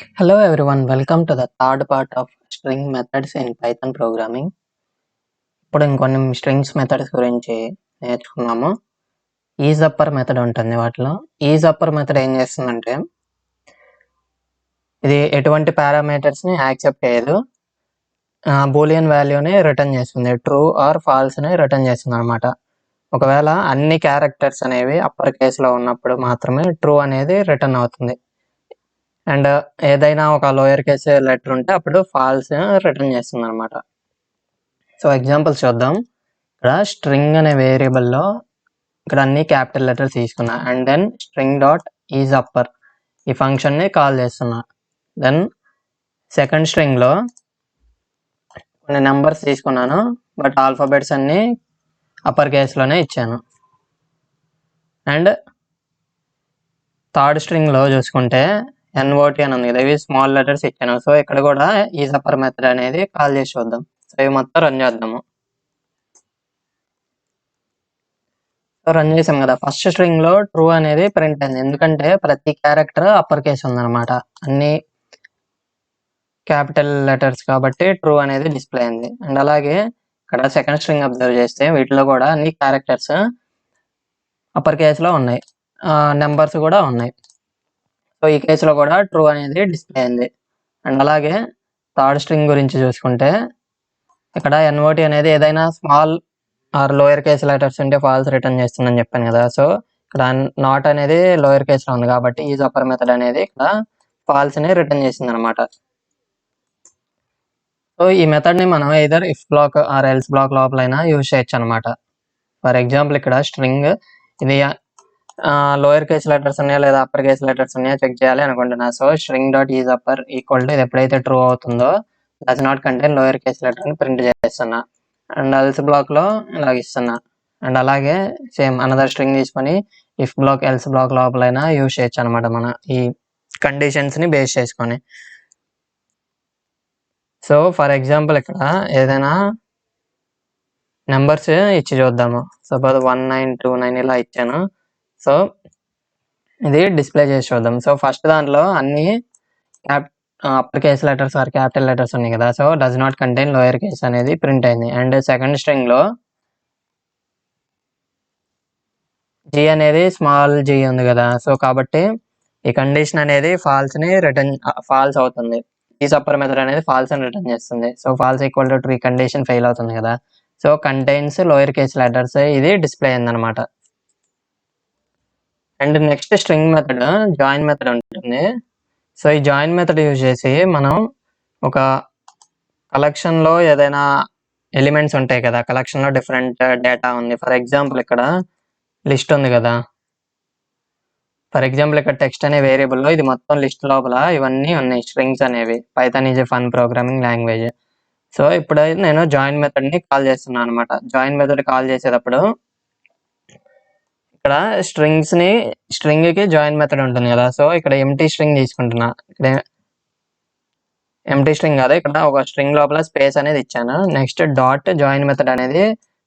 Hello everyone, welcome to the third part of string methods in Python programming. ఇప్పుడు ఇంకొన్ని strings methods గురించి నేర్చుకున్నాము. Is upper method ఉంటుంది వాటిలో. ఈజ్ అప్పర్ మెథడ్ ఏం చేస్తుందంటే ఇది ఎటువంటి పారామీటర్స్ని యాక్సెప్ట్ చేయదు, బూలియన్ వాల్యూని రిటర్న్ చేస్తుంది, ట్రూ ఆర్ ఫాల్స్ని రిటర్న్ చేస్తుంది అనమాట. ఒకవేళ అన్ని క్యారెక్టర్స్ అనేవి అప్పర్ కేసులో ఉన్నప్పుడు మాత్రమే ట్రూ అనేది రిటర్న్ అవుతుంది. అండ్ ఏదైనా ఒక లోయర్ కేస్ లెటర్ ఉంటే అప్పుడు ఫాల్స్ రిటర్న్ చేస్తుంది అనమాట. సో ఎగ్జాంపుల్స్ చూద్దాం. ఇక్కడ స్ట్రింగ్ అనే వేరియబుల్లో ఇక్కడ అన్ని క్యాపిటల్ లెటర్స్ తీసుకున్నా and then string dot is upper ఈ ఫంక్షన్ని కాల్ చేస్తున్నా. దెన్ సెకండ్ స్ట్రింగ్లో కొన్ని నెంబర్స్ తీసుకున్నాను, బట్ ఆల్ఫాబెట్స్ అన్నీ అప్పర్ కేస్లోనే ఇచ్చాను. అండ్ థర్డ్ స్ట్రింగ్లో చూసుకుంటే ఎన్ఓటి అని ఉంది కదా, ఇవి స్మాల్ లెటర్స్ ఇచ్చాను. సో ఇక్కడ కూడా ఈజ్ అప్పర్ మెథడ్ అనేది కాల్ చేసి చూద్దాం. సో ఇవి మొత్తం రన్ చేద్దాము. సో రన్ చేసాం కదా, ఫస్ట్ స్ట్రింగ్లో ట్రూ అనేది ప్రింట్ అయింది, ఎందుకంటే ప్రతి క్యారెక్టర్ అప్పర్ కేస్ ఉందన్నమాట, అన్ని క్యాపిటల్ లెటర్స్ కాబట్టి ట్రూ అనేది డిస్ప్లే అయింది. అండ్ అలాగే ఇక్కడ సెకండ్ స్ట్రింగ్ అబ్జర్వ్ చేస్తే వీటిలో కూడా అన్ని క్యారెక్టర్స్ అప్పర్ కేసులో ఉన్నాయి, నెంబర్స్ కూడా ఉన్నాయి. సో ఈ కేసులో కూడా ట్రూ అనేది డిస్ప్లే అయింది. అండ్ అలాగే థర్డ్ స్ట్రింగ్ గురించి చూసుకుంటే ఇక్కడ ఎన్ఓటి అనేది ఏదైనా small are lower case letters ఉంటే ఫాల్స్ రిటర్న్ చేస్తుందని చెప్పాను కదా. సో ఇక్కడ నాట్ అనేది లోయర్ కేస్లో ఉంది కాబట్టి ఈజ్ అప్పర్ మెథడ్ అనేది ఇక్కడ ఫాల్స్ని రిటర్న్ చేసింది అనమాట. సో ఈ మెథడ్ని మనం either if block or else block లోపలైనా యూజ్ చేయొచ్చు అనమాట. ఫర్ ఎగ్జాంపుల్ ఇక్కడ స్ట్రింగ్ ఇది లోయర్ కేస్ లెటర్స్ ఉన్నాయా లేదా అప్పర్ కేస్ లెటర్స్ ఉన్నాయా చెక్ చేయాలి అనుకుంటున్నా. So string dot is upper equal to ఇది ఎప్పుడైతే ట్రూ అవుతుందో does not contain lower case లెటర్ని ప్రింట్ చేస్తున్నా. అండ్ ఎల్స్ బ్లాక్లో ఇలాగ ఇస్తున్నా. అండ్ అలాగే సేమ్ అనదర్ స్ట్రింగ్ తీసుకొని ఇఫ్ బ్లాక్ ఎల్స్ బ్లాక్ లోపలైనా యూజ్ చేయొచ్చు అనమాట మన ఈ కండిషన్స్ని బేస్ చేసుకొని. సో ఫర్ ఎగ్జాంపుల్ ఇక్కడ ఏదైనా నెంబర్స్ ఇచ్చి చూద్దాము. సపోజ్ 1929 ఇలా ఇచ్చాను. సో ఇది డిస్ప్లే చేసి చూద్దాం. సో ఫస్ట్ దాంట్లో అన్ని upper case letters or capital letters ఉన్నాయి కదా, so does not contain lower case అనేది ప్రింట్ అయింది. అండ్ సెకండ్ స్ట్రింగ్లో జీ అనేది స్మాల్ జీ ఉంది కదా, సో కాబట్టి ఈ కండిషన్ అనేది ఫాల్స్ అవుతుంది. ఈజ్ అప్పర్ మెథడ్ అనేది ఫాల్స్ అని రిటర్న్ చేస్తుంది. So false equal to true condition fail అవుతుంది కదా, so contains lower case letters ఇది డిస్ప్లే అయింది అనమాట. And next string method join method ఉంటుంది. సో ఈ జాయిన్ మెథడ్ యూజ్ చేసి మనం ఒక కలెక్షన్లో ఏదైనా ఎలిమెంట్స్ ఉంటాయి కదా, కలెక్షన్లో డిఫరెంట్ డేటా ఉంది. ఫర్ ఎగ్జాంపుల్ ఇక్కడ లిస్ట్ ఉంది కదా, ఫర్ ఎగ్జాంపుల్ ఇక్కడ టెక్స్ట్ అనే వేరియబుల్లో ఇది మొత్తం లిస్ట్ లోపల ఇవన్నీ ఉన్నాయి స్ట్రింగ్స్ అనేవి. Python is a fun programming language. So ఇప్పుడు నేను జాయిన్ మెథడ్ని కాల్ చేస్తున్నాను అనమాట. జాయిన్ మెథడ్ కాల్ చేసేటప్పుడు ఇక్కడ స్ట్రింగ్కి జాయిన్ మెథడ్ ఉంటుంది కదా, సో ఇక్కడ ఎంటీ స్ట్రింగ్ తీసుకుంటున్నా. ఇక్కడ ఎంటీ స్ట్రింగ్ కాదు, ఇక్కడ ఒక స్ట్రింగ్ లోపల స్పేస్ అనేది ఇచ్చాను. నెక్స్ట్ డాట్ జాయిన్ మెథడ్ అనేది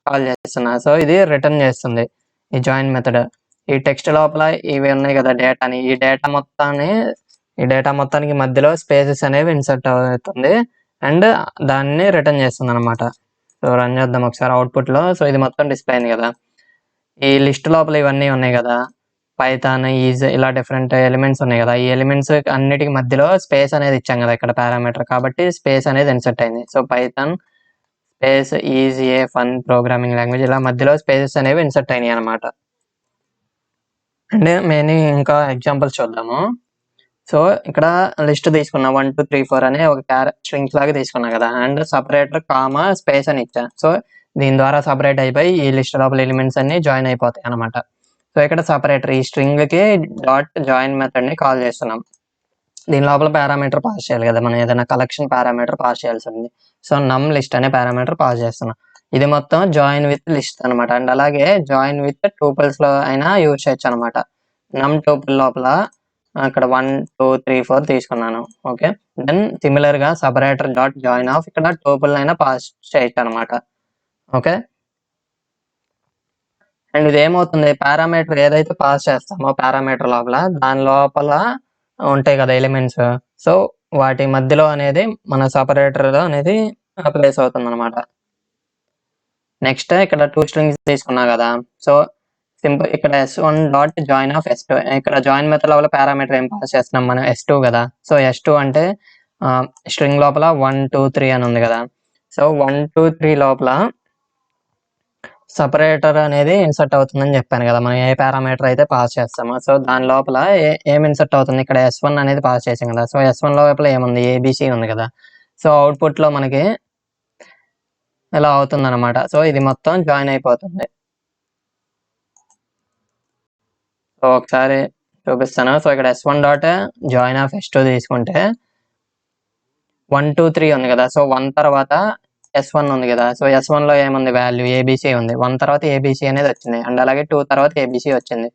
కాల్ చేస్తున్నా. సో ఇది రిటర్న్ చేస్తుంది ఈ జాయిన్ మెథడ్. ఈ టెక్స్ట్ లోపల ఇవి ఉన్నాయి కదా డేటాని, ఈ డేటా మొత్తానికి మధ్యలో స్పేసెస్ అనేవి ఇన్సర్ట్ అవుతుంది అండ్ దాన్ని రిటర్న్ చేస్తుంది అనమాట. సో రన్ చేద్దాం ఒకసారి అవుట్పుట్లో. సో ఇది మొత్తం డిస్ప్లే అయింది కదా. ఈ లిస్ట్ లోపల ఇవన్నీ ఉన్నాయి కదా, పైథాన్ ఈజ్ ఇలా డిఫరెంట్ ఎలిమెంట్స్ ఉన్నాయి కదా, ఈ ఎలిమెంట్స్ అన్నిటికి మధ్యలో స్పేస్ అనేది ఇచ్చాం కదా ఇక్కడ పారామీటర్, కాబట్టి స్పేస్ అనేది ఇన్సర్ట్ అయింది. So Python space is a fun programming language ఇలా మధ్యలో స్పేసెస్ అనేవి ఇన్సర్ట్ అయినాయి అనమాట. అండ్ మేము ఇంకా ఎగ్జాంపుల్స్ చూద్దాము. సో ఇక్కడ లిస్ట్ తీసుకున్నా 1 2 3 4 అనే ఒక స్ట్రింగ్స్ లాగా తీసుకున్నా కదా, అండ్ సపరేటర్ కామా స్పేస్ అని ఇచ్చా. సో దీని ద్వారా సపరేట్ అయిపోయి ఈ లిస్ట్ లోపల ఎలిమెంట్స్ అన్ని జాయిన్ అయిపోతాయి అనమాట. సో ఇక్కడ సపరేటర్ ఈ స్ట్రింగ్కి డాట్ జాయిన్ మెథడ్ని కాల్ చేస్తున్నాం. దీని లోపల పారామీటర్ పాస్ చేయాలి కదా, మనం ఏదైనా కలెక్షన్ పారామీటర్ పాస్ చేయాల్సి ఉంది. సో నమ్ లిస్ట్ అనే పారామీటర్ పాస్ చేస్తున్నాం. ఇది మొత్తం జాయిన్ విత్ లిస్ట్ అనమాట. అండ్ అలాగే జాయిన్ విత్ టూపుల్స్లో అయినా యూజ్ చేయొచ్చు అనమాట. నమ్ టూపుల్ లోపల ఇక్కడ 1 2 3 4 తీసుకున్నాను. ఓకే, దెన్ సిమిలర్గా సపరేటర్ డాట్ జాయిన్ ఆఫ్ ఇక్కడ టూపుల్ అయినా పాస్ చేయొచ్చు అనమాట. ఓకే, అండ్ ఇది ఏమవుతుంది, పారామీటర్ ఏదైతే పాస్ చేస్తామో పారామీటర్ లోపల దాని లోపల ఉంటాయి కదా ఎలిమెంట్స్. సో వాటి మధ్యలో అనేది మన సపరేటర్లో అనేది ప్లేస్ అవుతుంది అనమాట. నెక్స్ట్ ఇక్కడ 2 స్ట్రింగ్స్ తీసుకున్నా కదా, సో సింపుల్ ఇక్కడ s1 dot join of s2. ఇక్కడ జాయిన్ మెథడ్ లోపల పారామీటర్ ఏం పాస్ చేస్తున్నాం మనం, s2 కదా. సో s2 అంటే స్ట్రింగ్ లోపల 1 2 3 అని ఉంది కదా. సో 1 2 3 లోపల సపరేటర్ అనేది ఇన్సర్ట్ అవుతుందని చెప్పాను కదా, మనం ఏ పారామీటర్ అయితే పాస్ చేస్తామో. సో దాని లోపల ఏం ఇన్సర్ట్ అవుతుంది, ఇక్కడ s1 అనేది పాస్ చేసాం కదా. సో s1 లోపల ఏముంది, ఏబిసి ఉంది కదా. సో అవుట్పుట్ లో మనకి ఇలా అవుతుంది అనమాట. సో ఇది మొత్తం జాయిన్ అయిపోతుంది. సో ఒకసారి చూపిస్తాను. సో ఇక్కడ s1 dot join of s2 తీసుకుంటే 1 2 3 ఉంది కదా. సో 1 తర్వాత s1 ఉంది కదా. సో s1 లో ఏముంది, వాల్యూ ఏబిసి ఉంది. 1 తర్వాత ఏబిసి అనేది వచ్చింది, అండ్ అలాగే 2 తర్వాత ఏబిసి వచ్చింది.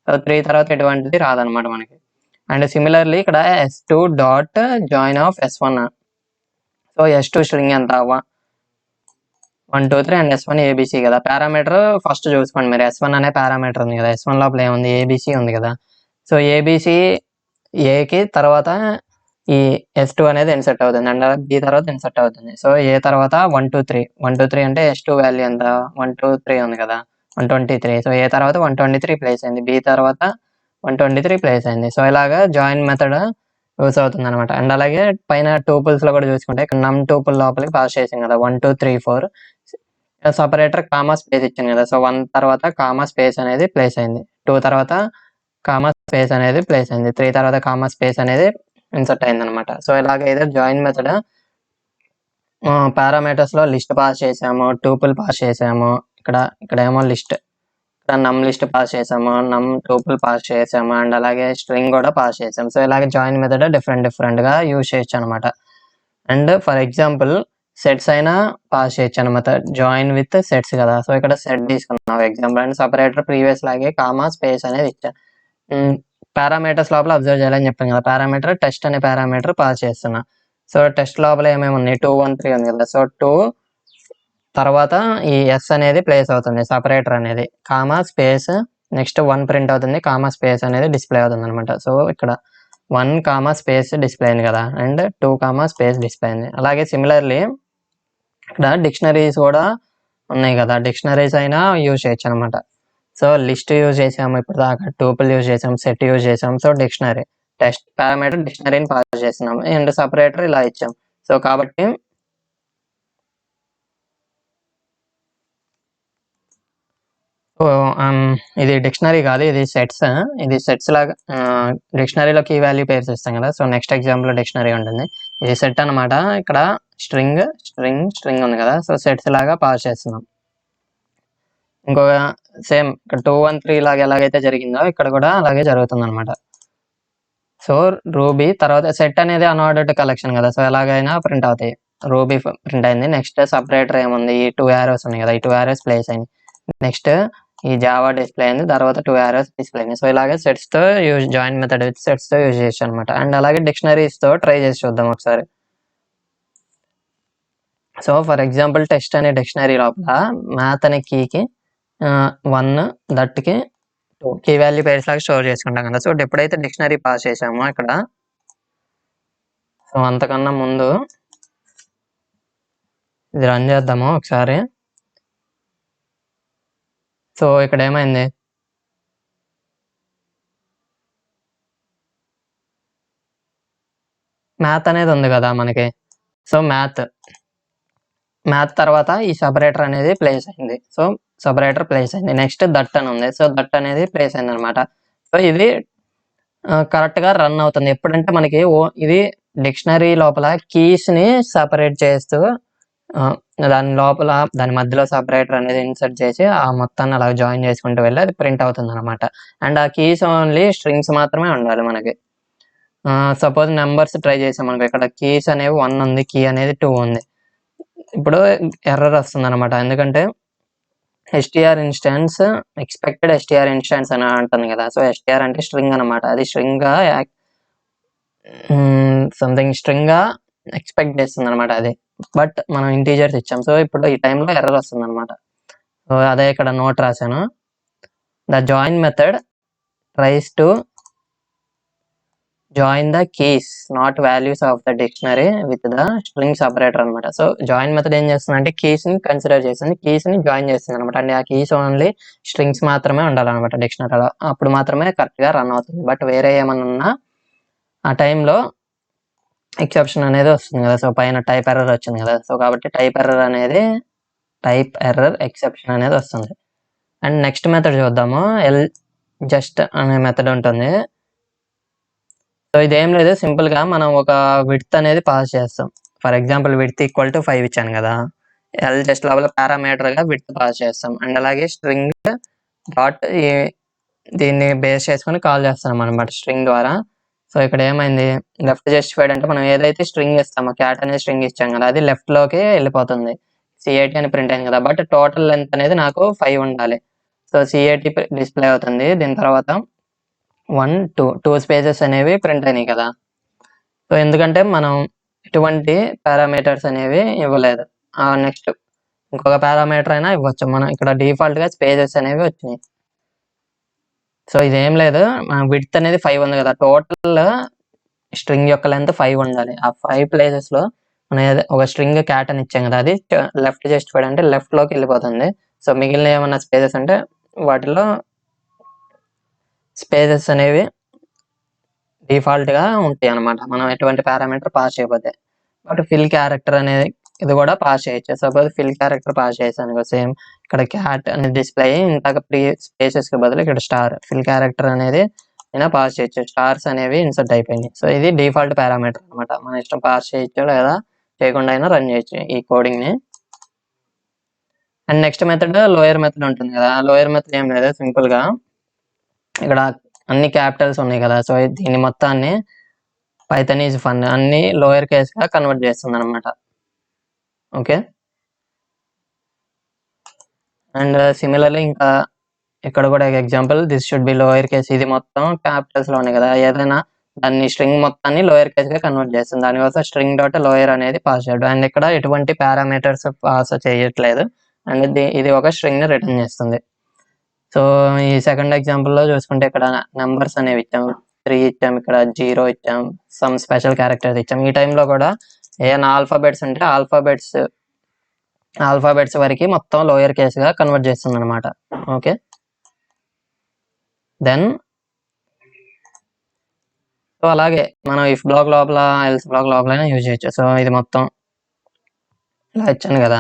సో 3 తర్వాత ఎటువంటిది రాదనమాట మనకి. అండ్ సిమిలర్లీ ఇక్కడ s2 dot join of s1. So s2 string ఎంత, 1 2 3 అండ్ s1 ఏబిసి కదా. పారామీటర్ ఫస్ట్ చూసుకోండి మీరు, s1 అనే పారామీటర్ ఉంది కదా. s1 లోపల ఏముంది, ఏబిసి ఉంది కదా. సో ఏబిసి ఏకి తర్వాత ఈ s2 అనేది ఇన్సర్ట్ అవుతుంది, అండ్ బి తర్వాత ఇన్సర్ట్ అవుతుంది. సో ఏ తర్వాత 1 2 3 1 2 3 అంటే s2 వాల్యూ ఎంత, 1 2 3 ఉంది కదా, 123. సో ఏ తర్వాత 123 ప్లేస్ అయింది, బి తర్వాత 123 ప్లేస్ అయింది. సో ఇలాగా జాయిన్ మెథడ్ యూస్ అవుతుంది అనమాట. అండ్ అలాగే పైన టూపుల్స్ లో కూడా చూసుకుంటే ఇక్కడ నమ్ టూపుల్ లోపలికి పాస్ చేసాం కదా, 1 2 3 4 సపరేటర్ కామా స్పేస్ ఇచ్చింది కదా. సో 1 తర్వాత కామా స్పేస్ అనేది ప్లేస్ అయింది, 2 తర్వాత కామా స్పేస్ అనేది ప్లేస్ అయింది, 3 తర్వాత కామా స్పేస్ అనేది ఇన్సర్ట్ అయింది అనమాట. సో ఇలాగ ఏదో జాయిన్ మెథడ్ పారామీటర్స్ లో లిస్ట్ పాస్ చేసాము, టూపుల్ పాస్ చేసాము, ఇక్కడ ఏమో లిస్ట్, ఇక్కడ నమ్ లిస్ట్ పాస్ చేసాము, నమ్ టూపుల్ పాస్ చేసాము, అండ్ అలాగే స్ట్రింగ్ కూడా పాస్ చేసాము. సో ఇలాగే జాయిన్ మెథడ్ డిఫరెంట్ గా యూజ్ చేయొచ్చు అనమాట. అండ్ ఫర్ ఎగ్జాంపుల్ సెట్స్ అయినా పాస్ చేయొచ్చు అనమాట, జాయిన్ విత్ సెట్స్ కదా. సో ఇక్కడ సెట్ తీసుకున్నాం ఎగ్జాంపుల్, అండ్ సపరేటర్ ప్రీవియస్ లాగే కామా స్పేస్ అనేది ఇచ్చాను. పారామీటర్స్ లోపల అబ్జర్వ్ చేయాలని చెప్పాను కదా, పారామీటర్ టెస్ట్ అనే పారామీటర్ పాస్ చేస్తున్నా. సో టెస్ట్ లోపల ఏమేమి ఉన్నాయి, 2 1 3 ఉంది కదా. సో 2 తర్వాత ఈ ఎస్ అనేది ప్లేస్ అవుతుంది, సపరేటర్ అనేది కామా స్పేస్, నెక్స్ట్ 1 ప్రింట్ అవుతుంది, కామా స్పేస్ అనేది డిస్ప్లే అవుతుంది అనమాట. సో ఇక్కడ 1 కామా స్పేస్ డిస్ప్లే అయింది కదా, అండ్ 2 కామా స్పేస్ డిస్ప్లే అయింది. అలాగే సిమిలర్లీ ఇక్కడ డిక్షనరీస్ కూడా ఉన్నాయి కదా, డిక్షనరీస్ అయినా యూజ్ చేయొచ్చు అనమాట. సో లిస్ట్ యూజ్ చేసాము ఇప్పుడు దాకా, టూపుల్ యూజ్ చేసాం, సెట్ యూజ్ చేసాం. సో డిక్షనరీ టెస్ట్ పారామీటర్ డిక్షనరీని పాస్ చేస్తున్నాం, అండ్ సపరేటర్ ఇలా ఇచ్చాం. సో కాబట్టి ఇది డిక్షనరీ కాదు, ఇది సెట్స్. ఇది సెట్స్ లాగా డిక్షనరీలో కీ వాల్యూ పేర్స్ ఇస్తాం కదా. సో నెక్స్ట్ ఎగ్జాంపుల్ డిక్షనరీ ఉంటుంది, ఇది సెట్ అనమాట. ఇక్కడ స్ట్రింగ్ స్ట్రింగ్ స్ట్రింగ్ ఉంది కదా. సో సెట్స్ లాగా పాస్ చేస్తున్నాం. ఇంకొక సేమ్ ఇక్కడ 2 1 3 లాగా ఎలాగైతే జరిగిందో ఇక్కడ కూడా అలాగే జరుగుతుంది అనమాట. సో రూబీ తర్వాత సెట్ అనేది అన్ఆర్డర్డ్ కలెక్షన్ కదా. సో ఎలాగైనా ప్రింట్ అవుతాయి, రూబీ ప్రింట్ అయింది. నెక్స్ట్ సపరేటర్ ఏముంది, ఈ 2 యారోస్ ఉన్నాయి కదా, ఈ 2 యారోస్ ప్లేస్ అయింది. నెక్స్ట్ ఈ జావా డిస్ప్లే అయింది, తర్వాత 2 యారోస్ డిస్ప్లే అయింది. సో ఇలాగే సెట్స్ తో use, join method with sets తో యూజ్ చేయొచ్చు అనమాట. అండ్ అలాగే డిక్షనరీస్ తో ట్రై చేసి చూద్దాం ఒకసారి. సో ఫర్ ఎగ్జాంపుల్ టెస్ట్ అనే డిక్షనరీ లోపల మ్యాథ్ అనే కీకి 1 దట్కి 2 కీ వాల్యూ పేర్స్ లాగా స్టోర్ చేసుకుంటాం కదా. సో ఎప్పుడైతే డిక్షనరీ పాస్ చేసామో ఇక్కడ, సో అంతకన్నా ముందు ఇది రన్ చేద్దాము ఒకసారి. సో ఇక్కడ ఏమైంది, మ్యాథ్ అనేది ఉంది కదా మనకి. సో మ్యాథ్ తర్వాత ఈ సపరేటర్ అనేది ప్లేస్ అయింది. సో సపరేటర్ ప్లేస్ అయింది. నెక్స్ట్ దట్ అని ఉంది. సో దట్ అనేది ప్లేస్ అయింది అనమాట. సో ఇది కరెక్ట్ గా రన్ అవుతుంది ఎప్పుడంటే మనకి ఇది డిక్షనరీ లోపల కీస్ ని సపరేట్ చేస్తూ దాని లోపల దాని మధ్యలో సపరేటర్ అనేది ఇన్సర్ట్ చేసి ఆ మొత్తాన్ని అలా జాయిన్ చేసుకుంటూ వెళ్ళి అది ప్రింట్ అవుతుంది అనమాట. అండ్ ఆ కీస్ ఓన్లీ స్ట్రింగ్స్ మాత్రమే ఉండాలి మనకి. సపోజ్ నెంబర్స్ ట్రై చేసాం మనకి, ఇక్కడ కీస్ అనేవి 1 ఉంది, కీ అనేది 2 ఉంది. ఇప్పుడు ఎర్రర్ వస్తుంది అనమాట, ఎందుకంటే STR instance expected STR instance అని అంటుంది కదా. సో ఎస్టిఆర్ అంటే స్ట్రింగ్ అనమాట, అది స్ట్రింగ్ గా సంథింగ్ స్ట్రింగ్ గా ఎక్స్పెక్ట్ చేస్తుంది అనమాట అది. బట్ మనం ఇంటీజర్స్ ఇచ్చాం. సో ఇప్పుడు ఈ టైంలో ఎర్రర్ వస్తుంది అనమాట. సో అదే ఇక్కడ నోట్ రాశాను, the join method tries to join the keys not values of the dictionary with the string separator అనమాట. సో జాయిన్ మెథడ్ ఏం చేస్తుంది అంటే కీస్ ని కన్సిడర్ చేస్తుంది, కీస్ ని జాయిన్ చేస్తుంది అనమాట. అంటే ఆ కీస్ ఓన్లీ స్ట్రింగ్స్ మాత్రమే ఉండాలన్నమాట డిక్షనరీలో, అప్పుడు మాత్రమే కరెక్ట్ గా రన్ అవుతుంది. బట్ వేరే ఏమన్నా ఉన్నా ఆ టైంలో ఎక్సెప్షన్ అనేది వస్తుంది కదా. సో పైన టైప్ ఎర్రర్ వచ్చింది కదా, సో కాబట్టి టైప్ ఎర్రర్ ఎక్సెప్షన్ అనేది వస్తుంది. అండ్ నెక్స్ట్ మెథడ్ చూద్దాము, జస్ట్ అనే మెథడ్ ఉంటుంది. సో ఇదేం లేదు, సింపుల్ గా మనం ఒక విడ్త్ అనేది పాస్ చేస్తాం. For example width equal to 5 ఇచ్చాను కదా, జస్ట్ లోపల పారామీటర్ గా విడ్త్ పాస్ చేస్తాం. అండ్ అలాగే స్ట్రింగ్ డాట్ దీన్ని బేస్ చేసుకొని కాల్ చేస్తాం అనమాట స్ట్రింగ్ ద్వారా. సో ఇక్కడ ఏమైంది, లెఫ్ట్ జస్టిఫైడ్ అంటే మనం ఏదైతే స్ట్రింగ్ ఇస్తామో, క్యాట్ అనేది స్ట్రింగ్ ఇచ్చాం కదా, అది లెఫ్ట్ లోకి వెళ్ళిపోతుంది. C80 అని ప్రింట్ అయింది కదా, బట్ టోటల్ లెంత్ అనేది నాకు 5 ఉండాలి. సో C80 డిస్ప్లే అవుతుంది. దీని తర్వాత 1 2 స్పేసెస్ అనేవి ప్రింట్ అయినాయి కదా. సో ఎందుకంటే మనం ఎటువంటి పారామీటర్స్ అనేవి ఇవ్వలేదు. నెక్స్ట్ ఇంకొక పారామీటర్ అయినా ఇవ్వచ్చు, మనం ఇక్కడ డిఫాల్ట్ గా స్పేసెస్ అనేవి వచ్చినాయి. సో ఇదేం లేదు, విడ్త్ అనేది 5 ఉంది కదా, టోటల్ స్ట్రింగ్ యొక్క లెంత్ 5 ఉండాలి. ఆ 5 ప్లేసెస్ లో మనం ఒక స్ట్రింగ్ క్యాట్ అని ఇచ్చాం కదా, అది లెఫ్ట్ జస్టిఫైడ్ అంటే లెఫ్ట్ లోకి వెళ్ళిపోతుంది. సో మిగిలిన ఏమన్నా స్పేసెస్ అంటే వాటిలో స్పేసెస్ అనేవి డిఫాల్ట్ గా ఉంటాయి అనమాట, మనం ఎటువంటి పారామీటర్ పాస్ చేయకపోతే. బట్ ఫిల్ క్యారెక్టర్ అనేది ఇది కూడా పాస్ చేయొచ్చు. సపోజ్ ఫిల్ క్యారెక్టర్ పాస్ చేసాను, సేమ్ ఇక్కడ క్యాట్ అనేది డిస్ప్లే ఇంతక స్పేసెస్ కి బదులు ఇక్కడ స్టార్, ఫిల్ క్యారెక్టర్ అనేది అయినా పాస్ చేయొచ్చు. స్టార్స్ అనేవి ఇన్సర్ట్ అయిపోయినాయి. సో ఇది డిఫాల్ట్ పారామీటర్ అనమాట, మన ఇష్టం పాస్ చేయొచ్చు లేదా చేయకుండా అయినా రన్ చేయొచ్చు ఈ కోడింగ్ ని. And next method lower method ఉంటుంది కదా, లోయర్ మెథడ్ ఏం లేదు, సింపుల్ గా ఇక్కడ అన్ని క్యాపిటల్స్ ఉన్నాయి కదా, సో దీని మొత్తాన్ని పైథాన్ ఈజ్ ఫన్ అన్ని లోయర్ కేస్ గా కన్వర్ట్ చేస్తుంది అనమాట. ఓకే, అండ్ సిమిలర్లీ ఇంకా ఇక్కడ కూడా example this should be lower case, ఇది మొత్తం క్యాపిటల్స్ లో ఉన్నాయి కదా, ఏదైనా దాన్ని స్ట్రింగ్ మొత్తాన్ని లోయర్ కేస్ గా కన్వర్ట్ చేస్తుంది. దానికోసం స్ట్రింగ్ డాట్ లోయర్ అనేది పాస్ చేయడం. అండ్ ఇక్కడ ఎటువంటి పారామీటర్స్ పాస్ చేయట్లేదు, అండ్ ఇది ఒక స్ట్రింగ్ ని రిటర్న్ చేస్తుంది. సో ఈ సెకండ్ ఎగ్జాంపుల్ లో చూసుకుంటే ఇక్కడ నెంబర్స్ అనేవి ఇచ్చాం, 3 ఇచ్చాం, ఇక్కడ 0 ఇచ్చాం, సమ్ స్పెషల్ క్యారెక్టర్స్ ఇచ్చాం. ఈ టైంలో కూడా ఏమైనా ఆల్ఫాబెట్స్ ఉంటే ఆల్ఫాబెట్స్ వరకు మొత్తం లోయర్ కేస్ గా కన్వర్ట్ చేస్తుంది అనమాట. ఓకే, దెన్ సో అలాగే మనం ఇఫ్ బ్లాక్ లోపల ఎల్స్ బ్లాక్ లోపల యూజ్ చేయొచ్చు. సో ఇది మొత్తం ఇలా ఇచ్చాను కదా,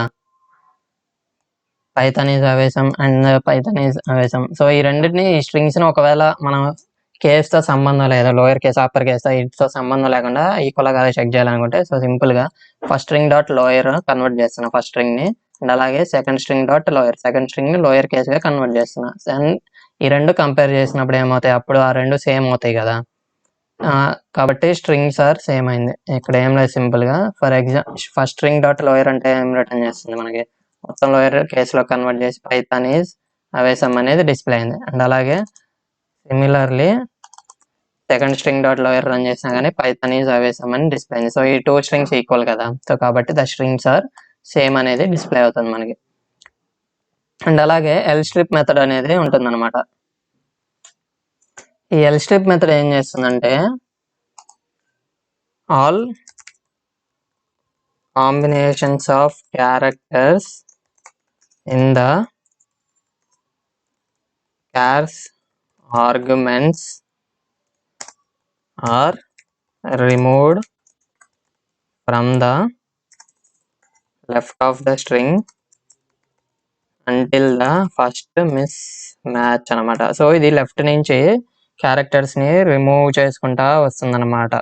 Python is awesome and Python is awesome. So ఈ రెండింటిని ఈ స్ట్రింగ్స్ ని ఒకవేళ మనం కేస్ తో సంబంధం లేదా లోయర్ కేస్ అప్పర్ కేస్ తో సంబంధం లేకుండా ఈక్వల్ గా చెక్ చేయాలనుకుంటే, సో సింపుల్ గా first string dot lower convert చేస్తున్నా ఫస్ట్ స్ట్రింగ్ ని, అండ్ అలాగే second string dot lower second string ని లోయర్ కేస్ గా కన్వర్ట్ చేస్తున్నా. అండ్ ఈ రెండు కంపేర్ చేసినప్పుడు ఏమవుతాయి, అప్పుడు ఆ రెండు సేమ్ అవుతాయి కదా. కాబట్టి స్ట్రింగ్స్ ఆర్ సేమ్ అయింది. ఇక్కడ ఏం లేదు, సింపుల్ గా for example first string dot lower అంటే ఏం రిటర్న్ చేస్తుంది, మనకి మొత్తం లోయర్ కేసులో కన్వర్ట్ చేసి పైథాన్ ఈజ్ అవేసం అనేది డిస్ప్లే అయింది. అండ్ అలాగే similarly second string dot lower run చేసినా కానీ పైథాన్ ఈజ్ అవేసం అని డిస్ప్లే అయింది. సో ఈ 2 స్ట్రింగ్స్ ఈక్వల్ కదా, సో కాబట్టి ద స్ట్రింగ్స్ ఆర్ సేమ్ అనేది డిస్ప్లే అవుతుంది మనకి. అండ్ అలాగే ఎల్ స్ట్రిప్ మెథడ్ అనేది ఉంటుంది అనమాట. ఈ ఎల్ స్ట్రిప్ మెథడ్ ఏం చేస్తుందంటే all combinations of characters in the char's arguments are removed from the left of the string until the first mismatch అనమాట. సో ఇది లెఫ్ట్ నుంచి క్యారెక్టర్స్ ని రిమూవ్ చేసుకుంటా వస్తుంది అనమాట.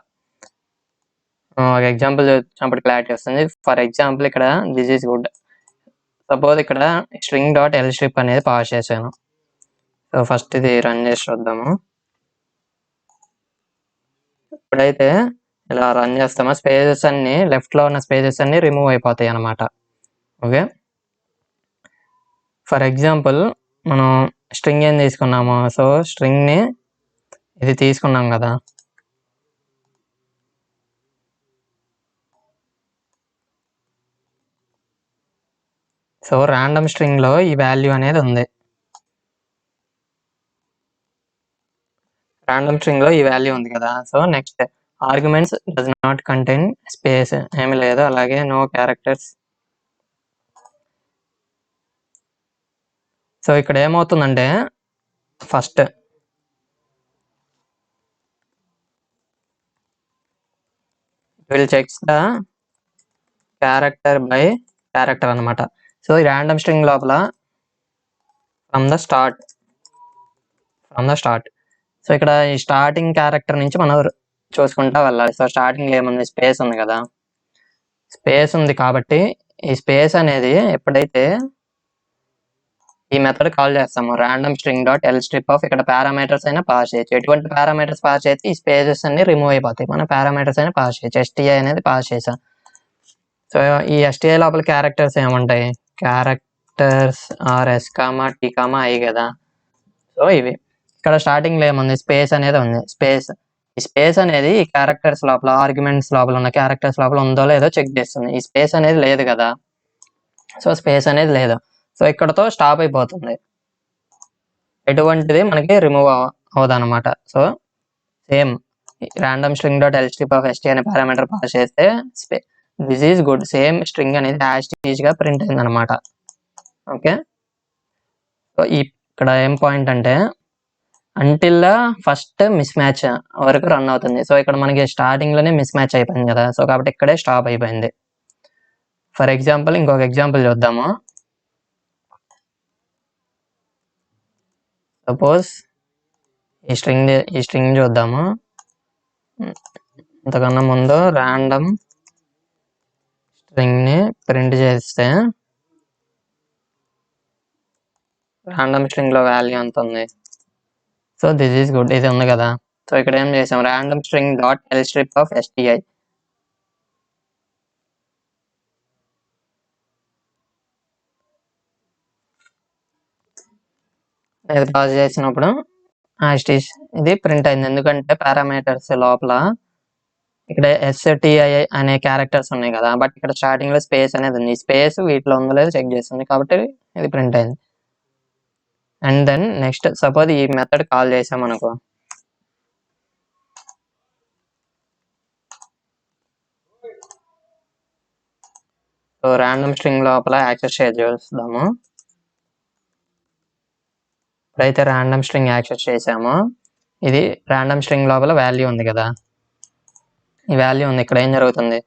ఒక ఎగ్జాంపుల్ చూసినప్పుడు క్లారిటీ వస్తుంది. ఫర్ ఎగ్జాంపుల్ ఇక్కడ దిస్ ఈస్ గుడ్, సపోజ్ ఇక్కడ స్ట్రింగ్ డాట్ ఎల్ స్ట్రిప్ అనేది పాస్ చేశాను. సో ఫస్ట్ ఇది రన్ చేసి చూద్దాము. ఇప్పుడైతే ఇలా రన్ చేస్తామా, స్పేసెస్ అన్ని లెఫ్ట్ లో ఉన్న స్పేసెస్ అన్ని రిమూవ్ అయిపోతాయి అనమాట. ఓకే, ఫర్ ఎగ్జాంపుల్ మనం స్ట్రింగ్ ఏం తీసుకున్నాము, సో స్ట్రింగ్ ని ఇది తీసుకున్నాం కదా, సో ర్యాండమ్ స్ట్రింగ్ లో ఈ వాల్యూ అనేది ఉంది. రాండమ్ స్ట్రింగ్ లో ఈ వాల్యూ ఉంది కదా. So next arguments does not contain space, ఏమి లేదు. అలాగే నో క్యారెక్టర్స్. సో ఇక్కడ ఏమవుతుందంటే first will checks the character by character అనమాట. సో ఈ ర్యాండమ్ స్ట్రింగ్ లోపల ఫ్రమ్ ద స్టార్ట్. సో ఇక్కడ ఈ స్టార్టింగ్ క్యారెక్టర్ నుంచి మనం చూసుకుంటా వెళ్ళాలి. సో స్టార్టింగ్ ఏముంది, స్పేస్ ఉంది కదా. స్పేస్ ఉంది కాబట్టి ఈ స్పేస్ అనేది ఎప్పుడైతే ఈ మెథడ్ కాల్ చేస్తాము random string dot L strip of, ఇక్కడ పారామీటర్స్ అయినా పాస్ చేయొచ్చు. ఎటువంటి పారామీటర్స్ పాస్ చేస్తే ఈ స్పేసెస్ అన్ని రిమూవ్ అయిపోతాయి. మనం పారామీటర్స్ అయినా పాస్ చేయొచ్చు. ఎస్టీఐ అనేది పాస్ చేసాం. సో ఈ ఎస్టీఐ లోపల క్యారెక్టర్స్ ఏముంటాయి, characters are S comma T comma I కదా. సో ఇవి ఇక్కడ స్టార్టింగ్ లో ఏముంది, స్పేస్ అనేది ఉంది. ఈ స్పేస్ అనేది ఈ క్యారెక్టర్స్ లోపల, ఆర్గ్యుమెంట్స్ లోపల ఉన్న క్యారెక్టర్స్ లోపల ఉందో లేదో చెక్ చేస్తుంది. ఈ స్పేస్ అనేది లేదు కదా. సో స్పేస్ అనేది లేదు. సో ఇక్కడతో స్టాప్ అయిపోతుంది, ఎటువంటిది మనకి రిమూవ్ అవ్వదు అనమాట. So same random string dot L strip of ST అనే పారామీటర్ పాస్ చేస్తే this is good, same string అనేది యాజ్ గా ప్రింట్ అయింది అనమాట. ఓకే. సో ఇక్కడ ఏం పాయింట్ అంటే అంటిల్ ఫస్ట్ మిస్ మ్యాచ్ వరకు రన్ అవుతుంది. సో ఇక్కడ మనకి స్టార్టింగ్ లోనే మిస్ మ్యాచ్ అయిపోయింది కదా. సో కాబట్టి ఇక్కడే స్టాప్ అయిపోయింది. ఫర్ ఎగ్జాంపుల్ ఇంకొక ఎగ్జాంపుల్ చూద్దాము. సపోజ్ ఈ స్ట్రింగ్ చూద్దాము. ఇంతకన్నా ముందు ర్యాండమ్ స్ట్రింగ్ ని ప్రింట్ చేస్తే ర్యాండమ్ స్ట్రింగ్ లో వాల్యూ ఎంత ఉంది. సో దిస్ ఈస్ గుడ్, ఇది ఉంది కదా. సో ఇక్కడ ఏం చేసాం, random string dot L strip of STI. ఇది పాస్ చేసినప్పుడు ఇది ప్రింట్ అయింది. ఎందుకంటే పారామీటర్స్ లోపల ఇక్కడ ఎస్టీఐ అనే క్యారెక్టర్స్ ఉన్నాయి కదా. బట్ ఇక్కడ స్టార్టింగ్ లో స్పేస్ అనేది ఉంది. స్పేస్ వీటిలో ఉందో లేదో చెక్ చేస్తుంది కాబట్టి ఇది ప్రింట్ అయింది. అండ్ దెన్ నెక్స్ట్ సపోజ్ ఈ మెథడ్ కాల్ చేసాం అనుకో. సో ర్యాండమ్ స్ట్రింగ్ లోపల యాక్సెస్ చేద్దాము. ఇప్పుడైతే ర్యాండమ్ స్ట్రింగ్ యాక్సెస్ చేసాము, ఇది ర్యాండమ్ స్ట్రింగ్ లోపల వాల్యూ ఉంది కదా. ఈ వాల్యూ ఉంది. ఇక్కడ ఏం జరుగుతుంది,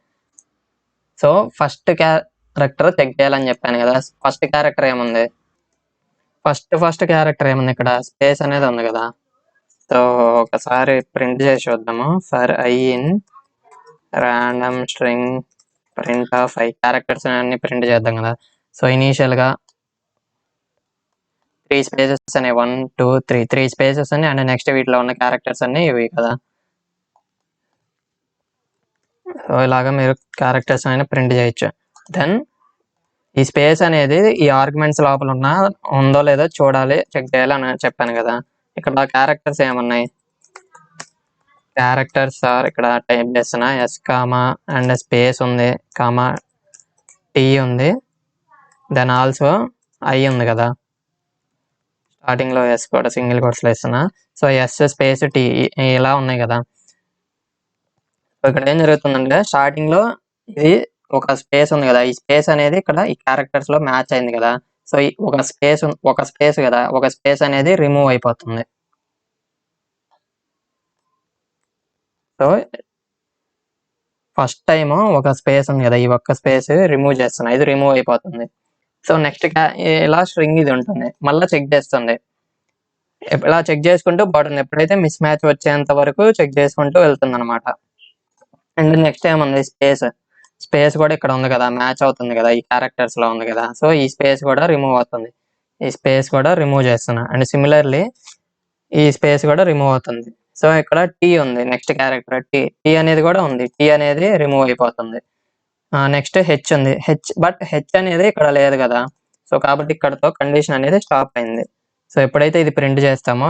సో ఫస్ట్ క్యారెక్టర్ చెక్ చేయాలని చెప్పాను కదా. ఫస్ట్ క్యారెక్టర్ ఏముంది, ఫస్ట్ క్యారెక్టర్ ఏముంది, ఇక్కడ స్పేస్ అనేది ఉంది కదా. సో ఒకసారి ప్రింట్ చేసి చూద్దాము. For I in random string print of I, characters అన్ని ప్రింట్ చేద్దాం కదా. సో ఇనీషియల్ గా 3 స్పేసెస్ అనే 1 2 3 స్పేసెస్ అని, అండ్ నెక్స్ట్ వీటిలో ఉన్న క్యారెక్టర్స్ అన్ని ఇవి కదా. సో ఇలాగా మీరు క్యారెక్టర్స్ అయినా ప్రింట్ చేయొచ్చు. దెన్ ఈ స్పేస్ అనేది ఈ ఆర్గ్యుమెంట్స్ లోపల ఉందో లేదో చూడాలి, చెక్ చేయాలి అని చెప్పాను కదా. ఇక్కడ క్యారెక్టర్స్ ఏమున్నాయి, క్యారెక్టర్స్ ఆర్ ఇక్కడ టైప్ చేస్తున్నా ఎస్ కామా అండ్ స్పేస్ ఉంది కామా టీ ఉంది, దెన్ ఆల్సో ఐ ఉంది కదా. స్టార్టింగ్ లో ఎస్ కూడా సింగిల్ కోట్స్ లో ఇస్తున్నా. సో ఎస్ స్పేస్ టీ ఇలా ఉన్నాయి కదా. సో ఇక్కడ ఏం జరుగుతుందంటే స్టార్టింగ్ లో ఇది ఒక స్పేస్ ఉంది కదా. ఈ స్పేస్ అనేది ఇక్కడ ఈ క్యారెక్టర్స్ లో మ్యాచ్ అయింది కదా. సో ఒక స్పేస్ కదా, ఒక స్పేస్ అనేది రిమూవ్ అయిపోతుంది. సో ఫస్ట్ టైం ఒక స్పేస్ ఉంది కదా, ఈ ఒక్క స్పేస్ రిమూవ్ చేస్తున్నా, ఇది రిమూవ్ అయిపోతుంది. సో నెక్స్ట్ ఇలా స్ట్రింగ్ ఇది ఉంటుంది, మళ్ళీ చెక్ చేస్తుంది. ఇలా చెక్ చేసుకుంటూ పోతుంది, ఎప్పుడైతే మిస్ మ్యాచ్ వచ్చేంత వరకు చెక్ చేసుకుంటూ వెళ్తుంది అనమాట. అండ్ నెక్స్ట్ ఏముంది, స్పేస్ కూడా ఇక్కడ ఉంది కదా, మ్యాచ్ అవుతుంది కదా, ఈ క్యారెక్టర్స్ లో ఉంది కదా. సో ఈ స్పేస్ కూడా రిమూవ్ అవుతుంది, ఈ స్పేస్ కూడా రిమూవ్ చేస్తున్నా. అండ్ సిమిలర్లీ ఈ స్పేస్ కూడా రిమూవ్ అవుతుంది. సో ఇక్కడ టీ ఉంది, నెక్స్ట్ క్యారెక్టర్ టీ అనేది కూడా ఉంది, టీ అనేది రిమూవ్ అయిపోతుంది. నెక్స్ట్ హెచ్ ఉంది, బట్ హెచ్ అనేది ఇక్కడ లేదు కదా. సో కాబట్టి ఇక్కడతో కండిషన్ అనేది స్టాప్ అయింది. సో ఎప్పుడైతే ఇది ప్రింట్ చేస్తామో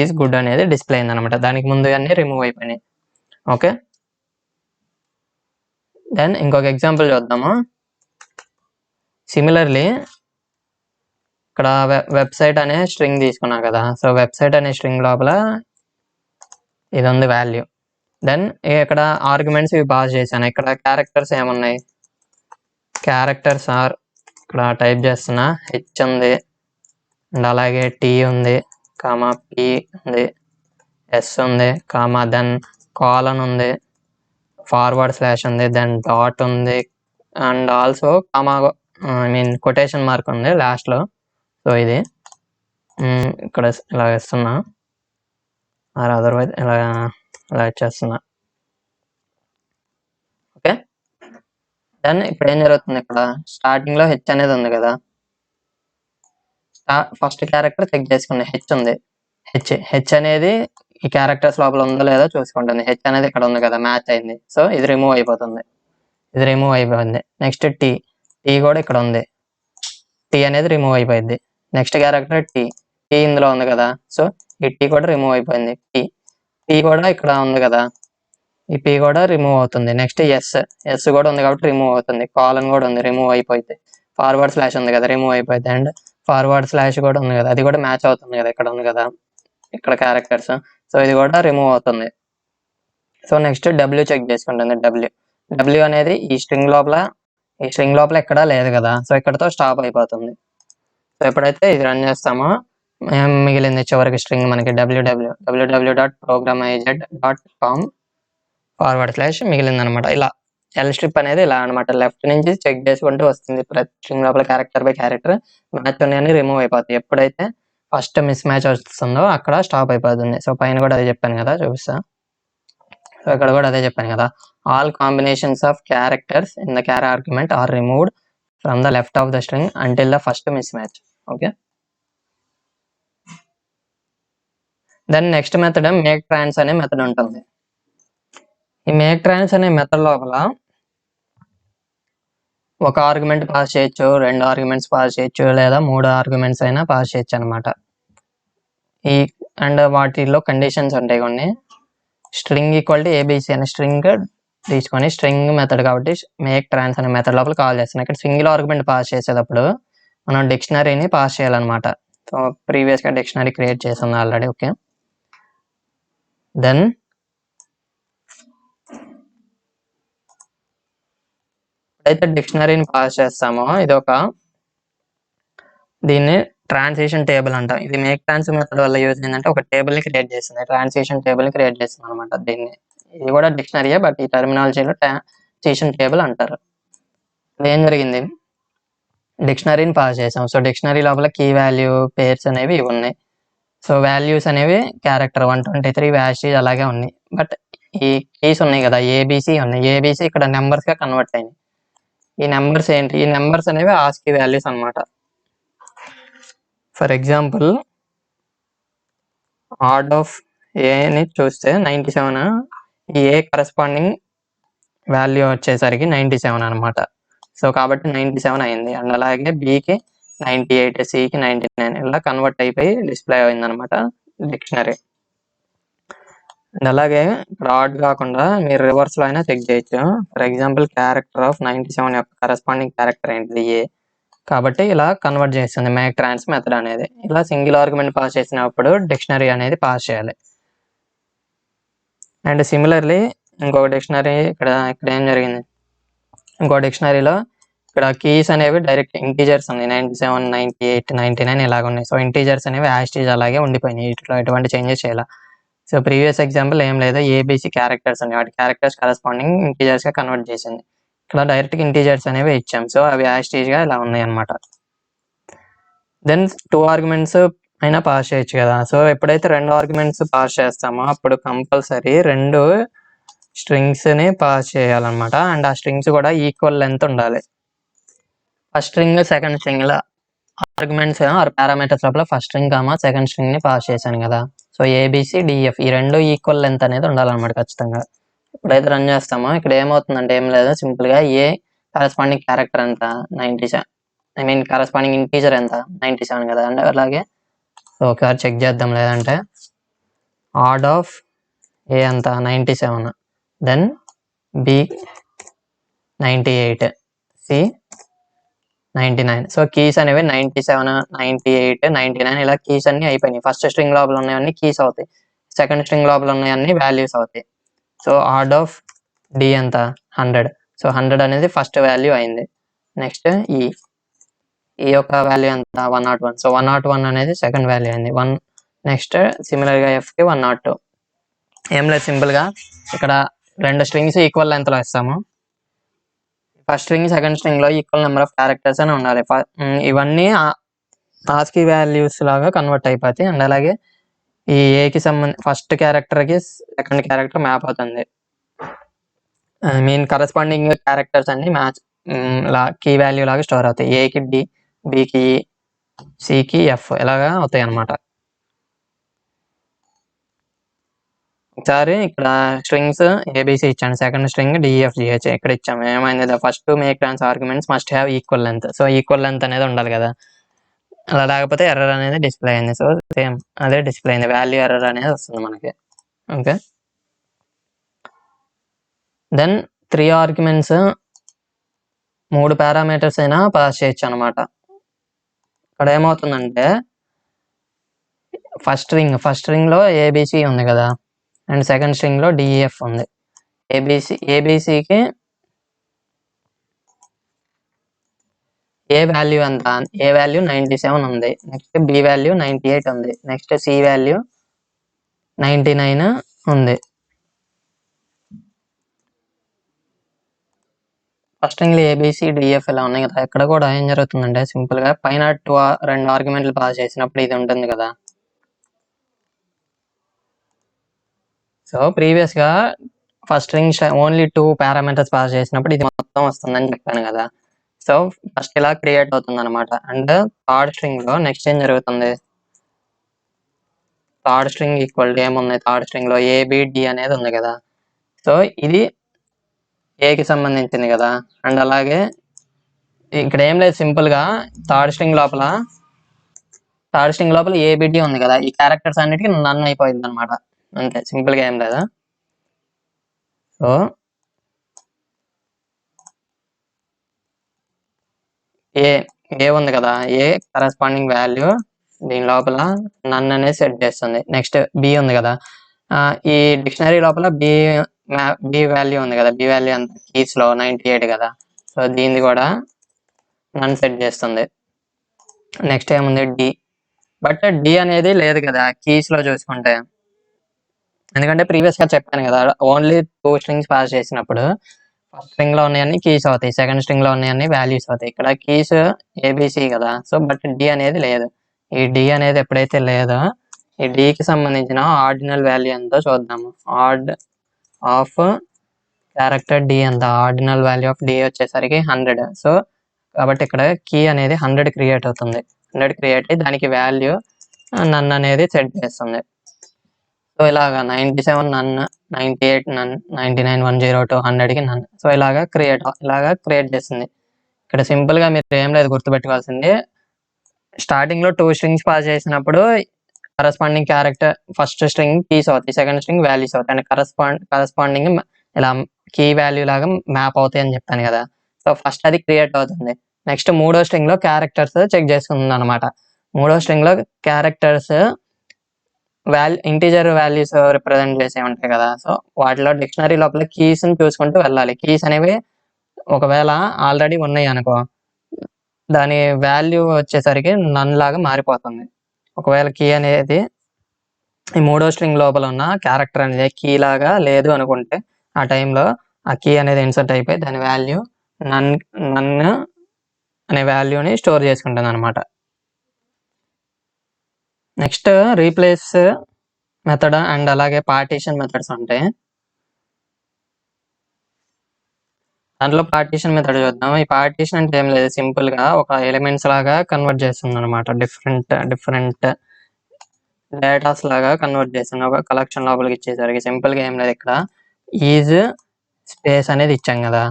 ఈజ్ గుడ్ అనేది డిస్ప్లే అయింది అనమాట. దానికి ముందు అన్ని రిమూవ్ అయిపోయినాయి. ఓకే. దెన్ ఇంకొక ఎగ్జాంపుల్ చూద్దాము. సిమిలర్లీ ఇక్కడ వెబ్సైట్ అనే స్ట్రింగ్ తీసుకున్నా కదా, సో వెబ్సైట్ అనే స్ట్రింగ్ లోపల ఇది ఉంది వాల్యూ. దెన్ ఇక్కడ ఆర్గ్యుమెంట్స్ ఇవి పాస్ చేశాను. ఇక్కడ క్యారెక్టర్స్ ఏమున్నాయి, క్యారెక్టర్స్ ఆర్ ఇక్కడ టైప్ చేస్తున్నా, హెచ్ ఉంది అండ్ అలాగే టీ ఉంది, కామా పి ఉంది, ఎస్ ఉంది, కామా దెన్ కాలన్ ఉంది, ఫార్వర్డ్ స్లాష్ ఉంది, దెన్ డాట్ ఉంది and also comma quotation mark ఉంది లాస్ట్లో. సో ఇది ఇక్కడ ఇలా వేస్తున్నా, అదర్వైజ్ ఇలా ఇచ్చేస్తున్నా. ఓకే, దెన్ ఇప్పుడు ఏం జరుగుతుంది, ఇక్కడ స్టార్టింగ్లో హెచ్ అనేది ఉంది కదా, ఫస్ట్ క్యారెక్టర్ చెక్ చేసుకున్నా, హెచ్ ఉంది. హెచ్ అనేది ఈ క్యారెక్టర్స్ లోపల ఉందో లేదో చూసుకుంటుంది. హెచ్ అనేది ఇక్కడ ఉంది కదా, మ్యాచ్ అయింది. సో ఇది రిమూవ్ అయిపోతుంది, ఇది రిమూవ్ అయిపోయింది. నెక్స్ట్ టీ కూడా ఇక్కడ ఉంది, టీ అనేది రిమూవ్ అయిపోయింది. నెక్స్ట్ క్యారెక్టర్ టీ ఇందులో ఉంది కదా, సో ఈ టీ కూడా రిమూవ్ అయిపోయింది. పీ కూడా ఇక్కడ ఉంది కదా, ఈ పీ కూడా రిమూవ్ అవుతుంది. నెక్స్ట్ ఎస్ కూడా ఉంది కాబట్టి రిమూవ్ అవుతుంది. కాలన్ కూడా ఉంది, రిమూవ్ అయిపోయింది. ఫార్వర్డ్ స్లాష్ ఉంది కదా, రిమూవ్ అయిపోయింది. అండ్ ఫార్వర్డ్ స్లాష్ కూడా ఉంది కదా, అది కూడా మ్యాచ్ అవుతుంది కదా, ఇక్కడ ఉంది కదా ఇక్కడ క్యారెక్టర్స్, సో ఇది కూడా రిమూవ్ అవుతుంది. సో నెక్స్ట్ డబ్ల్యూ చెక్ చేసుకుంటుంది. డబ్ల్యూ అనేది ఈ స్ట్రింగ్ లోపల ఎక్కడా లేదు కదా, సో ఇక్కడతో స్టాప్ అయిపోతుంది. సో ఎప్పుడైతే ఇది రన్ చేస్తామో మిగిలింది చివరికి స్ట్రింగ్ మనకి www.programized.com / మిగిలింది అనమాట. ఇలా ఎల్ స్ట్రిప్ అనేది ఇలా అనమాట, లెఫ్ట్ నుంచి చెక్ చేసుకుంటూ వస్తుంది. ప్రతి స్ట్రింగ్ లోపల క్యారెక్టర్ బై క్యారెక్టర్ మ్యాచ్ ఉన్నాయని రిమూవ్ అయిపోతాయి. ఎప్పుడైతే ఫస్ట్ మిస్ మ్యాచ్ వస్తుందో అక్కడ స్టాప్ అయిపోతుంది. సో పైన కూడా అదే చెప్పాను కదా, చూపిస్తా. సో ఇక్కడ కూడా అదే చెప్పాను కదా, all combinations of characters in the char argument are removed from the left of the string until the first mismatch. Okay, then next method maketrans అనే మెథడ్ ఉంటుంది. ఈ మేక్ ట్రాన్స్ అనే మెథడ్ లోపల ఒక ఆర్గ్యుమెంట్ పాస్ చేయొచ్చు, 2 arguments pass చేయొచ్చు, లేదా 3 arguments అయినా పాస్ చేయొచ్చు అనమాట. అండ్ వాటిలో కండిషన్స్ ఉంటాయి కొన్ని. స్ట్రింగ్ ఈక్వల్ టు ఏబిసి అనే స్ట్రింగ్ తీసుకొని, స్ట్రింగ్ మెథడ్ కాబట్టి మేక్ ట్రాన్స్ అనే మెథడ్ లోపల కాల్ చేస్తున్నాం. ఇక్కడ సింగిల్ ఆర్గ్యుమెంట్ పాస్ చేసేటప్పుడు మనం డిక్షనరీని పాస్ చేయాలన్నమాట. సో ప్రీవియస్గా డిక్షనరీ క్రియేట్ చేసింది ఆల్రెడీ. ఓకే, దెన్ అయితే డిక్షనరీని పాస్ చేస్తామో దీన్ని ట్రాన్సిషన్ టేబుల్ అంటాం. ఇది మేక్ ట్రాన్స్ మెథడ్ వల్ల యూజ్ ఏంటంటే ఒక టేబుల్ని క్రియేట్ చేస్తుంది, ట్రాన్సిషన్ టేబుల్ని క్రియేట్ చేస్తుంది అనమాట. దీన్ని ఇది కూడా డిక్షనరీయే, బట్ ఈ టర్మినాలజీలో ట్రాన్సిషన్ టేబుల్ అంటారు. ఇప్పుడు ఏం జరిగింది, డిక్షనరీని పాస్ చేసాం. సో డిక్షనరీ లోపల కీ వాల్యూ పేర్స్ అనేవి ఇవి ఉన్నాయి. సో వాల్యూస్ అనేవి క్యారెక్టర్ 123 వ్యాషీస్ అలాగే ఉన్నాయి. బట్ ఈ కీస్ ఉన్నాయి కదా, ఏబిసి ఉన్నాయి. ఏబిసి ఇక్కడ నెంబర్స్గా కన్వర్ట్ అయినాయి. ఈ నెంబర్స్ ఏంటి, ఈ నెంబర్స్ అనేవి ఆస్కీ వాల్యూస్ అనమాట. ఫర్ ఎగ్జాంపుల్ ఆర్డ్ ఆఫ్ ఏని చూస్తే 97, ఈ ఏ కరస్పాండింగ్ వాల్యూ వచ్చేసరికి 97 అనమాట. సో కాబట్టి 97 అయింది. అండ్ అలాగే బికి 98, సికి 99 ఇలా కన్వర్ట్ అయిపోయి డిస్ప్లే అయింది అనమాట డిక్షనరీ. అండ్ అలాగే ఇక్కడ ఆడ్ కాకుండా మీరు రివర్స్లో అయినా చెక్ చేయొచ్చు. ఫర్ ఎగ్జాంపుల్ క్యారెక్టర్ ఆఫ్ 97 యొక్క కరస్పాండింగ్ క్యారెక్టర్ ఏంటిది, ఏ. కాబట్టి ఇలా కన్వర్ట్ చేస్తుంది మేక్ ట్రాన్స్ మెథడ్ అనేది. ఇలా సింగిల్ ఆర్గ్యుమెంట్ పాస్ చేసినప్పుడు డిక్షనరీ అనేది పాస్ చేయాలి. అండ్ సిమిలర్లీ ఇంకొక డిక్షనరీ ఇక్కడ ఏం జరిగింది, ఇంకో డిక్షనరీలో ఇక్కడ కీస్ అనేవి డైరెక్ట్ ఇంటీజర్స్ ఉన్నాయి, 97, 98, 99 ఇలాగ ఉన్నాయి. సో ఇంటీజర్స్ అనేవి యాస్టీజ్ అలాగే ఉండిపోయినాయి, ఇట్లా ఎటువంటి చేంజెస్ చేయాలి. సో ప్రీవియస్ ఎగ్జాంపుల్ ఏం లేదు, ఏబిసి క్యారెక్టర్స్ ఉన్నాయి, వాటి క్యారెక్టర్స్ కరస్పాండింగ్ ఇంటీజర్స్గా కన్వర్ట్ చేసింది. ఇక్కడ డైరెక్ట్గా ఇంటీజర్స్ అనేవి ఇచ్చాం. సో అవి యాస్టీజ్గా ఇలా ఉన్నాయి అనమాట. దెన్ 2 ఆర్గ్యుమెంట్స్ అయినా పాస్ చేయొచ్చు కదా. సో ఎప్పుడైతే 2 ఆర్గ్యుమెంట్స్ పాస్ చేస్తామో అప్పుడు కంపల్సరీ 2 స్ట్రింగ్స్ని పాస్ చేయాలన్నమాట. అండ్ ఆ స్ట్రింగ్స్ కూడా ఈక్వల్ లెంత్ ఉండాలి. ఫస్ట్ స్ట్రింగ్ సెకండ్ స్ట్రింగ్ ఇలా ఆర్గ్యుమెంట్స్ ఆర్ పారామీటర్స్ లోపల ఫస్ట్ స్ట్రింగ్ సెకండ్ స్ట్రింగ్ని పాస్ చేశాను కదా. సో ఏబిసి డిఎఫ్ ఈ 2 ఈక్వల్ లెంత్ అనేది ఉండాలన్నమాట ఖచ్చితంగా. ఎప్పుడైతే రన్ చేస్తామో ఇక్కడ ఏమవుతుందంటే ఏం లేదు, సింపుల్గా ఏ కరస్పాండింగ్ క్యారెక్టర్ ఎంత 97, కరస్పాండింగ్ ఇంటీజర్ ఎంత 97 కదా. అంటే అలాగే ఒకసారి చెక్ చేద్దాం, లేదంటే ఆర్డ్ ఆఫ్ ఏ ఎంత 97, then B 98, C 99. So keys అనేవి 97, 98, 99 ఇలా కీస్ అన్ని అయిపోయినాయి. ఫస్ట్ స్ట్రింగ్ లోపల ఉన్నవన్నీ కీస్ అవుతాయి, సెకండ్ స్ట్రింగ్ లోపల ఉన్నవన్నీ వాల్యూస్ అవుతాయి. సో ఆర్డ్ ఆఫ్ డి ఎంత 100. సో 100 అనేది ఫస్ట్ వాల్యూ అయింది. నెక్స్ట్ ఈ యొక్క వాల్యూ ఎంత 101. సో 101 అనేది సెకండ్ వాల్యూ అయింది. నెక్స్ట్ సిమిలర్గా ఎఫ్కి 102. ఏం లేదు, సింపుల్గా ఇక్కడ రెండు స్ట్రింగ్స్ ఈక్వల్ లెంత్లో ఇస్తాము. ఫస్ట్ స్ట్రింగ్ సెకండ్ స్ట్రింగ్లో ఈక్వల్ నెంబర్ ఆఫ్ క్యారెక్టర్స్ అని ఉండాలి. ఇవన్నీ ఆస్కీ వాల్యూస్ లాగా కన్వర్ట్ అయిపోతాయి. అండ్ అలాగే ఈ ఏకి ఫస్ట్ క్యారెక్టర్కి సెకండ్ క్యారెక్టర్ మ్యాప్ అవుతుంది. మీన్ కరస్పాండింగ్ క్యారెక్టర్స్ అన్ని మ్యాచ్ కీ వాల్యూ లాగా స్టోర్ అవుతాయి. ఏకి డి, బికి ఈ, సికి ఎఫ్ ఇలాగా అవుతాయి అన్నమాట. ఒకసారి ఇక్కడ స్ట్రింగ్స్ ఏబిసి ఇచ్చాను, సెకండ్ స్ట్రింగ్ డిఎఫ్జిహెచ్ ఇక్కడ ఇచ్చాము. ఏమైంది, first make trans arguments must have equal length. So equal length అనేది ఉండాలి కదా, అలా లేకపోతే ఎర్రర్ అనేది డిస్ప్లే అయింది. సో సేమ్ అదే డిస్ప్లే అయింది, వాల్యూ ఎర్రర్ అనేది వస్తుంది మనకి. ఓకే, దెన్ 3 ఆర్గ్యుమెంట్స్ 3 పారామీటర్స్ అయినా పాస్ చేయొచ్చు అనమాట. ఇక్కడ ఏమవుతుందంటే ఫస్ట్ స్ట్రింగ్లో ఏబిసి ఉంది కదా, అండ్ సెకండ్ స్ట్రింగ్లో డిఈఎఫ్ ఉంది. ఏబిసికి ఏ వాల్యూ ఎంత, ఏ వాల్యూ 97 ఉంది, నెక్స్ట్ బి వాల్యూ 98 ఉంది, నెక్స్ట్ సి వాల్యూ 99 ఉంది. ఫస్ట్ స్ట్రింగ్లో ఏబిసి డిఎఫ్ ఇలా ఉన్నాయి కదా. ఇక్కడ కూడా ఏం జరుగుతుందంటే సింపుల్గా పైన 2 ఆర్గ్యుమెంట్లు పాస్ చేసినప్పుడు ఇది ఉంటుంది కదా. సో ప్రీవియస్గా first string only 2 parameters pass చేసినప్పుడు ఇది మొత్తం వస్తుందని చెప్పాను కదా. సో ఫస్ట్ ఇలా క్రియేట్ అవుతుంది అనమాట. అండ్ థర్డ్ స్ట్రింగ్లో నెక్స్ట్ ఏం జరుగుతుంది, థర్డ్ స్ట్రింగ్ ఈక్వల్ టు ఏముంది, థర్డ్ స్ట్రింగ్లో ఏబిడి అనేది ఉంది కదా. సో ఇది ఏకి సంబంధించింది కదా. అండ్ అలాగే ఇక్కడ ఏం లేదు, సింపుల్గా థర్డ్ స్ట్రింగ్ లోపల ఏబిడి ఉంది కదా, ఈ క్యారెక్టర్స్ అన్నిటికీ నన్ అయిపోయింది అనమాట. అంతే, సింపుల్గా ఏం లేదా. సో ఏ ఉంది కదా, ఏ కరస్పాండింగ్ వాల్యూ దీని లోపల నన్ అనేది సెట్ చేస్తుంది. నెక్స్ట్ బి ఉంది కదా, ఈ డిక్షనరీ లోపల బి వాల్యూ ఉంది కదా, బి వాల్యూ అంత కీస్లో 98 కదా. సో దీన్ని కూడా నన్ సెట్ చేస్తుంది. నెక్స్ట్ ఏముంది డి, బట్ డి అనేది లేదు కదా కీస్లో చూసుకుంటే, ఎందుకంటే ప్రీవియస్గా చెప్పాను కదా ఓన్లీ 2 స్ట్రింగ్స్ పాస్ చేసినప్పుడు ఫస్ట్ స్ట్రింగ్లో ఉన్నాయన్నీ కీస్ అవుతాయి, సెకండ్ స్ట్రింగ్లో ఉన్నాయన్నీ వాల్యూస్ అవుతాయి. ఇక్కడ కీస్ ఏబిసి కదా. సో బట్ డి అనేది లేదు. ఈ డి అనేది ఎప్పుడైతే లేదో ఈ డికి సంబంధించిన ఆర్డినల్ వాల్యూ ఎంతో చూద్దాము. ఆర్డ్ ఆఫ్ క్యారెక్టర్ డి ఎంత, ఆర్డినల్ వాల్యూ ఆఫ్ డి వచ్చేసరికి 100. సో కాబట్టి ఇక్కడ కీ అనేది 100 క్రియేట్ అవుతుంది. 100 క్రియేట్ అయ్యి దానికి వాల్యూ నన్ అనేది సెట్ చేస్తుంది. సో ఇలాగా 97 నన్, 98 నన్, 99 102 100కి నన్. సో ఇలాగా క్రియేట్ చేస్తుంది. ఇక్కడ సింపుల్గా మీరు ఏం లేదు గుర్తుపెట్టుకోవాల్సింది, స్టార్టింగ్లో 2 స్ట్రింగ్స్ పాస్ చేసినప్పుడు corresponding character first string keys అవుతాయి, సెకండ్ స్ట్రింగ్ వాల్యూస్ అవుతాయి, అండ్ కరస్పాండింగ్ ఇలా కీ వాల్యూ లాగా మ్యాప్ అవుతాయి అని చెప్పాను కదా. సో ఫస్ట్ అది క్రియేట్ అవుతుంది. నెక్స్ట్ 3వ స్ట్రింగ్లో క్యారెక్టర్స్ చెక్ చేసుకుంది అనమాట. 3వ స్ట్రింగ్లో క్యారెక్టర్స్ ఇంటీజర్ వాల్యూస్ రిప్రజెంట్ చేసే ఉంటాయి కదా. సో వాటిలో డిక్షనరీ లోపల కీస్ని చూసుకుంటూ వెళ్ళాలి. కీస్ అనేవి ఒకవేళ ఆల్రెడీ ఉన్నాయి అనుకో, దాని వాల్యూ వచ్చేసరికి నన్ లాగా మారిపోతుంది. ఒకవేళ కీ అనేది ఈ 3వ స్ట్రింగ్ లోపల ఉన్న క్యారెక్టర్ అనేది కీ లాగా లేదు అనుకుంటే ఆ టైంలో ఆ కీ అనేది ఇన్సర్ట్ అయిపోయి దాని వాల్యూ నన్ అనే వాల్యూని స్టోర్ చేసుకుంటుంది అనమాట. నెక్స్ట్ రీప్లేస్ మెథడ్ అండ్ అలాగే పార్టీషన్ మెథడ్స్ ఉంటాయి. దాంట్లో పార్టీషన్ మెథడ్ చూద్దాం. ఈ పార్టీషన్ అంటే ఏం లేదు, సింపుల్గా ఒక ఎలిమెంట్స్ లాగా కన్వర్ట్ చేస్తుంది అనమాట. డిఫరెంట్ డేటాస్ లాగా కన్వర్ట్ చేస్తుంది ఒక కలెక్షన్ లోపలికి ఇచ్చేసరికి. సింపుల్గా ఏం లేదు, ఇక్కడ ఈజ్ స్పేస్ అనేది ఇచ్చాం కదా.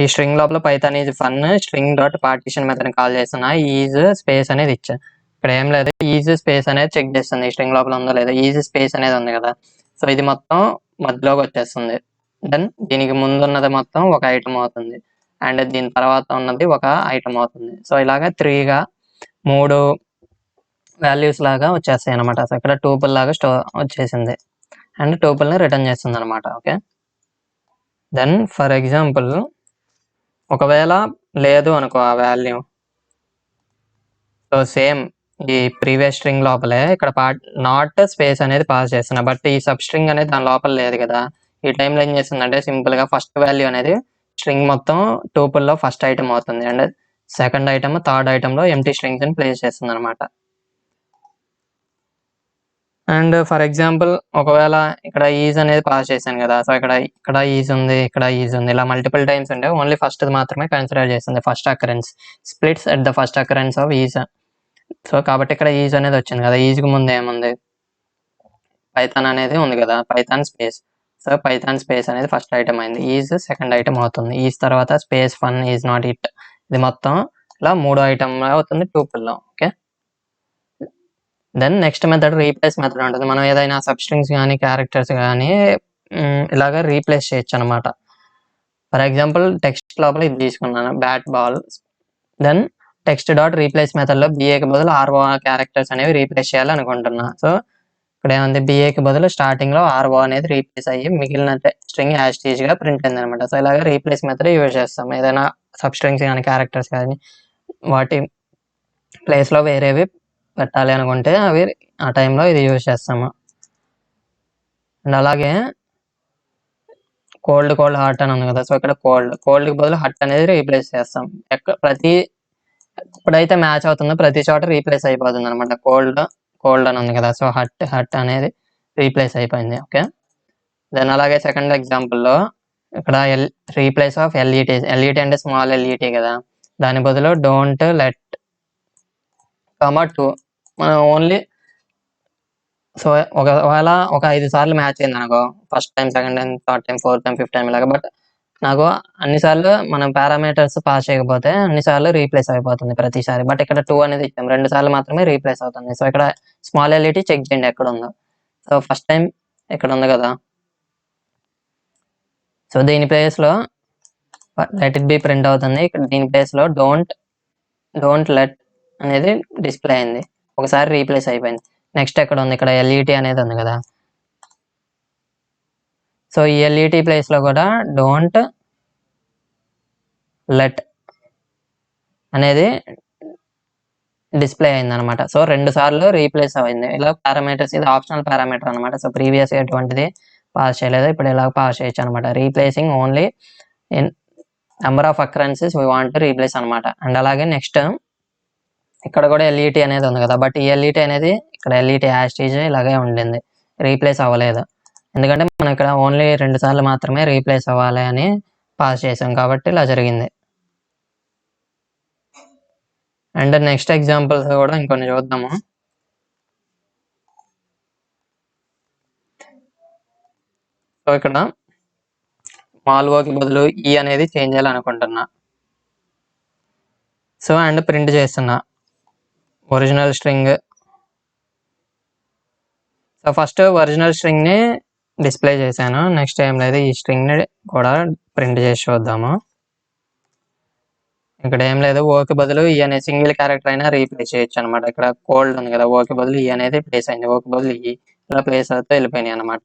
ఈ స్ట్రింగ్ లోపల Python is fun string dot partition method call చేస్తున్నా, ఈజ్ స్పేస్ అనేది ఇచ్చా. ఇక్కడ ఏం లేదు, ఈజ్ స్పేస్ అనేది చెక్ చేస్తుంది ఈ స్ట్రింగ్ లోపల ఉందో లేదో. ఈజ్ స్పేస్ అనేది ఉంది కదా, సో ఇది మొత్తం మధ్యలోకి వచ్చేస్తుంది. దెన్ దీనికి ముందున్నది మొత్తం ఒక ఐటమ్ అవుతుంది. అండ్ దీని తర్వాత ఉన్నది ఒక ఐటమ్ అవుతుంది. సో ఇలాగా 3గా 3 వాల్యూస్ లాగా వచ్చేస్తాయి అనమాట. సో ఇక్కడ టూపుల్ లాగా వచ్చేసింది అండ్ టూపుల్ని రిటర్న్ చేస్తుంది అనమాట. ఓకే, దెన్ ఫర్ ఎగ్జాంపుల్ ఒకవేళ లేదు అనుకో ఆ వాల్యూ, సో సేమ్ ఈ ప్రీవియస్ స్ట్రింగ్ లోపలే ఇక్కడ నాట్ స్పేస్ అనేది పాస్ చేస్తున్నా, బట్ ఈ సబ్ స్ట్రింగ్ అనేది దాని లోపల లేదు కదా. ఈ టైంలో ఏం చేస్తుందంటే సింపుల్గా ఫస్ట్ వాల్యూ అనేది స్ట్రింగ్ మొత్తం టూపుల్లో ఫస్ట్ ఐటమ్ అవుతుంది అండ్ సెకండ్ ఐటమ్ థర్డ్ ఐటమ్లో ఎంటీ స్ట్రింగ్స్ని ప్లేస్ చేస్తుంది అనమాట. అండ్ ఫర్ ఎగ్జాంపుల్ ఒకవేళ ఇక్కడ ఈజ్ అనేది పాస్ చేశాను కదా, సో ఇక్కడ ఈజ్ ఉంది, ఇక్కడ ఈజ్ ఉంది, ఇలా మల్టిపుల్ టైమ్స్ ఉంటే ఓన్లీ ఫస్ట్ మాత్రమే కన్సిడర్ చేస్తుంది, first occurrence splits at the first occurrence of is. So కాబట్టి ఇక్కడ ఈజ్ అనేది వచ్చింది కదా, ఈజ్కి ముందు ఏముంది పైథాన్ అనేది ఉంది కదా, Python space. So Python space అనేది ఫస్ట్ ఐటమ్ అయింది, ఈజ్ సెకండ్ ఐటమ్ అవుతుంది, ఈజ్ తర్వాత space fun is not it, ఇది మొత్తం ఇలా 3వ ఐటమ్ అవుతుంది టూపుల్లో. Okay, then next method replace method ఉంటుంది. మనం ఏదైనా సబ్స్ట్రింగ్స్ కానీ క్యారెక్టర్స్ కానీ ఇలాగ రీప్లేస్ చేయొచ్చు అనమాట. ఫర్ ఎగ్జాంపుల్ టెక్స్ట్ లోపల ఇది తీసుకున్నాను bat ball, then text dot replace మెథడ్లో బిఏకి బదులు ఆర్ఓ క్యారెక్టర్స్ అనేవి రీప్లేస్ చేయాలి అనుకుంటున్నా. సో ఇక్కడ ఏముంది, బిఏకి బదులు స్టార్టింగ్లో ఆర్ఓ అనేది రీప్లేస్ అయ్యి మిగిలిన స్ట్రింగ్ యాజ్ టీజ్గా ప్రింట్ అయింది అనమాట. సో ఇలాగ రీప్లేస్ మెథడ్ యూజ్ చేస్తాం. ఏదైనా సబ్స్ట్రింగ్స్ కానీ క్యారెక్టర్స్ కానీ వాటి ప్లేస్లో వేరేవి పెట్టాలి అనుకుంటే అవి ఆ టైంలో ఇది యూజ్ చేస్తాము. అండ్ అలాగే కోల్డ్ హాట్ అని ఉంది కదా, సో ఇక్కడ కోల్డ్కి బదులు హట్ అనేది రీప్లేస్ చేస్తాం. ఎప్పుడైతే మ్యాచ్ అవుతుందో ప్రతి చోట రీప్లేస్ అయిపోతుంది అనమాట. కోల్డ్ అని ఉంది కదా, సో హట్ అనేది రీప్లేస్ అయిపోయింది. ఓకే, దెన్ అలాగే సెకండ్ ఎగ్జాంపుల్లో ఇక్కడ రీప్లేస్ ఆఫ్ ఎల్ఈటీ అంటే స్మాల్ ఎల్ఈటీ కదా, దాని బదులు డోంట్ లెట్ కమా 2 మనం ఓన్లీ. సో ఒకవేళ ఒక 5 సార్లు మ్యాచ్ అయింది అనుకో, first time, second time, third time, fourth time, fifth time ఇలాగా, బట్ నాకు అన్నిసార్లు మనం పారామీటర్స్ పాస్ చేయకపోతే అన్నిసార్లు రీప్లేస్ అయిపోతుంది ప్రతిసారి. బట్ ఇక్కడ 2 అనేది ఇచ్చాం, 2 సార్లు మాత్రమే రీప్లేస్ అవుతుంది. సో ఇక్కడ స్మాల్ ఎల్ఈటీ చెక్ చేయండి ఎక్కడ ఉందో. సో ఫస్ట్ టైం ఇక్కడ ఉంది కదా, సో దీని ప్లేస్లో లెట్ ఇట్ బి ప్రింట్ అవుతుంది. ఇక్కడ దీని ప్లేస్లో డోంట్ లెట్ అనేది డిస్ప్లే అయింది, ఒకసారి రీప్లేస్ అయిపోయింది. నెక్స్ట్ ఎక్కడ ఉంది, ఇక్కడ ఎల్ఈటీ అనేది ఉంది కదా, సో ఈ ఎల్ఈటీ ప్లేస్లో కూడా డోంట్ లెట్ అనేది డిస్ప్లే అయింది అనమాట. సో 2 సార్లు రీప్లేస్ అయింది. ఇలా పారామీటర్స్, ఇది ఆప్షనల్ పారామీటర్ అనమాట. సో ప్రీవియస్ ఎటువంటిది పాస్ చేయలేదు, ఇప్పుడు ఇలా పాస్ చేయొచ్చు అనమాట. Replacing only in number of occurrences we want to replace అనమాట. అండ్ అలాగే నెక్స్ట్ ఇక్కడ కూడా ఎల్ఈటీ అనేది ఉంది కదా, బట్ ఈ ఎల్ఈటీ అనేది ఇక్కడ ఎల్ఈటీ యాజ్ టీజ్ ఇలాగే ఉండింది, రీప్లేస్ అవ్వలేదు. ఎందుకంటే మనం ఇక్కడ ఓన్లీ 2 సార్లు మాత్రమే రీప్లేస్ అవ్వాలి అని పాస్ చేసాం కాబట్టి ఇలా జరిగింది. అండ్ నెక్స్ట్ ఎగ్జాంపుల్స్ కూడా ఇంకొన్ని చూద్దాము. సో ఇక్కడ మాల్గోకి బదులు ఈ అనేది చేంజ్ చేయాలనుకుంటున్నా. సో అండ్ ప్రింట్ చేస్తున్నా original string. So first original స్ట్రింగ్ని డిస్ప్లే చేశాను, నెక్స్ట్ ఏం లేదు ఈ స్ట్రింగ్ని కూడా ప్రింట్ చేసి చూద్దాము. ఇక్కడ ఏం లేదు, ఓకి బదులు ఈ అనే సింగిల్ క్యారెక్టర్ అయినా రీప్లేస్ చేయొచ్చు అనమాట. ఇక్కడ కోల్డ్ ఉంది కదా, ఓకి బదులు ఈ అనేది ప్లేస్ అయింది, ఓకి బదులు ఈ ఇలా ప్లేస్ అవుతూ వెళ్ళిపోయినాయి అనమాట.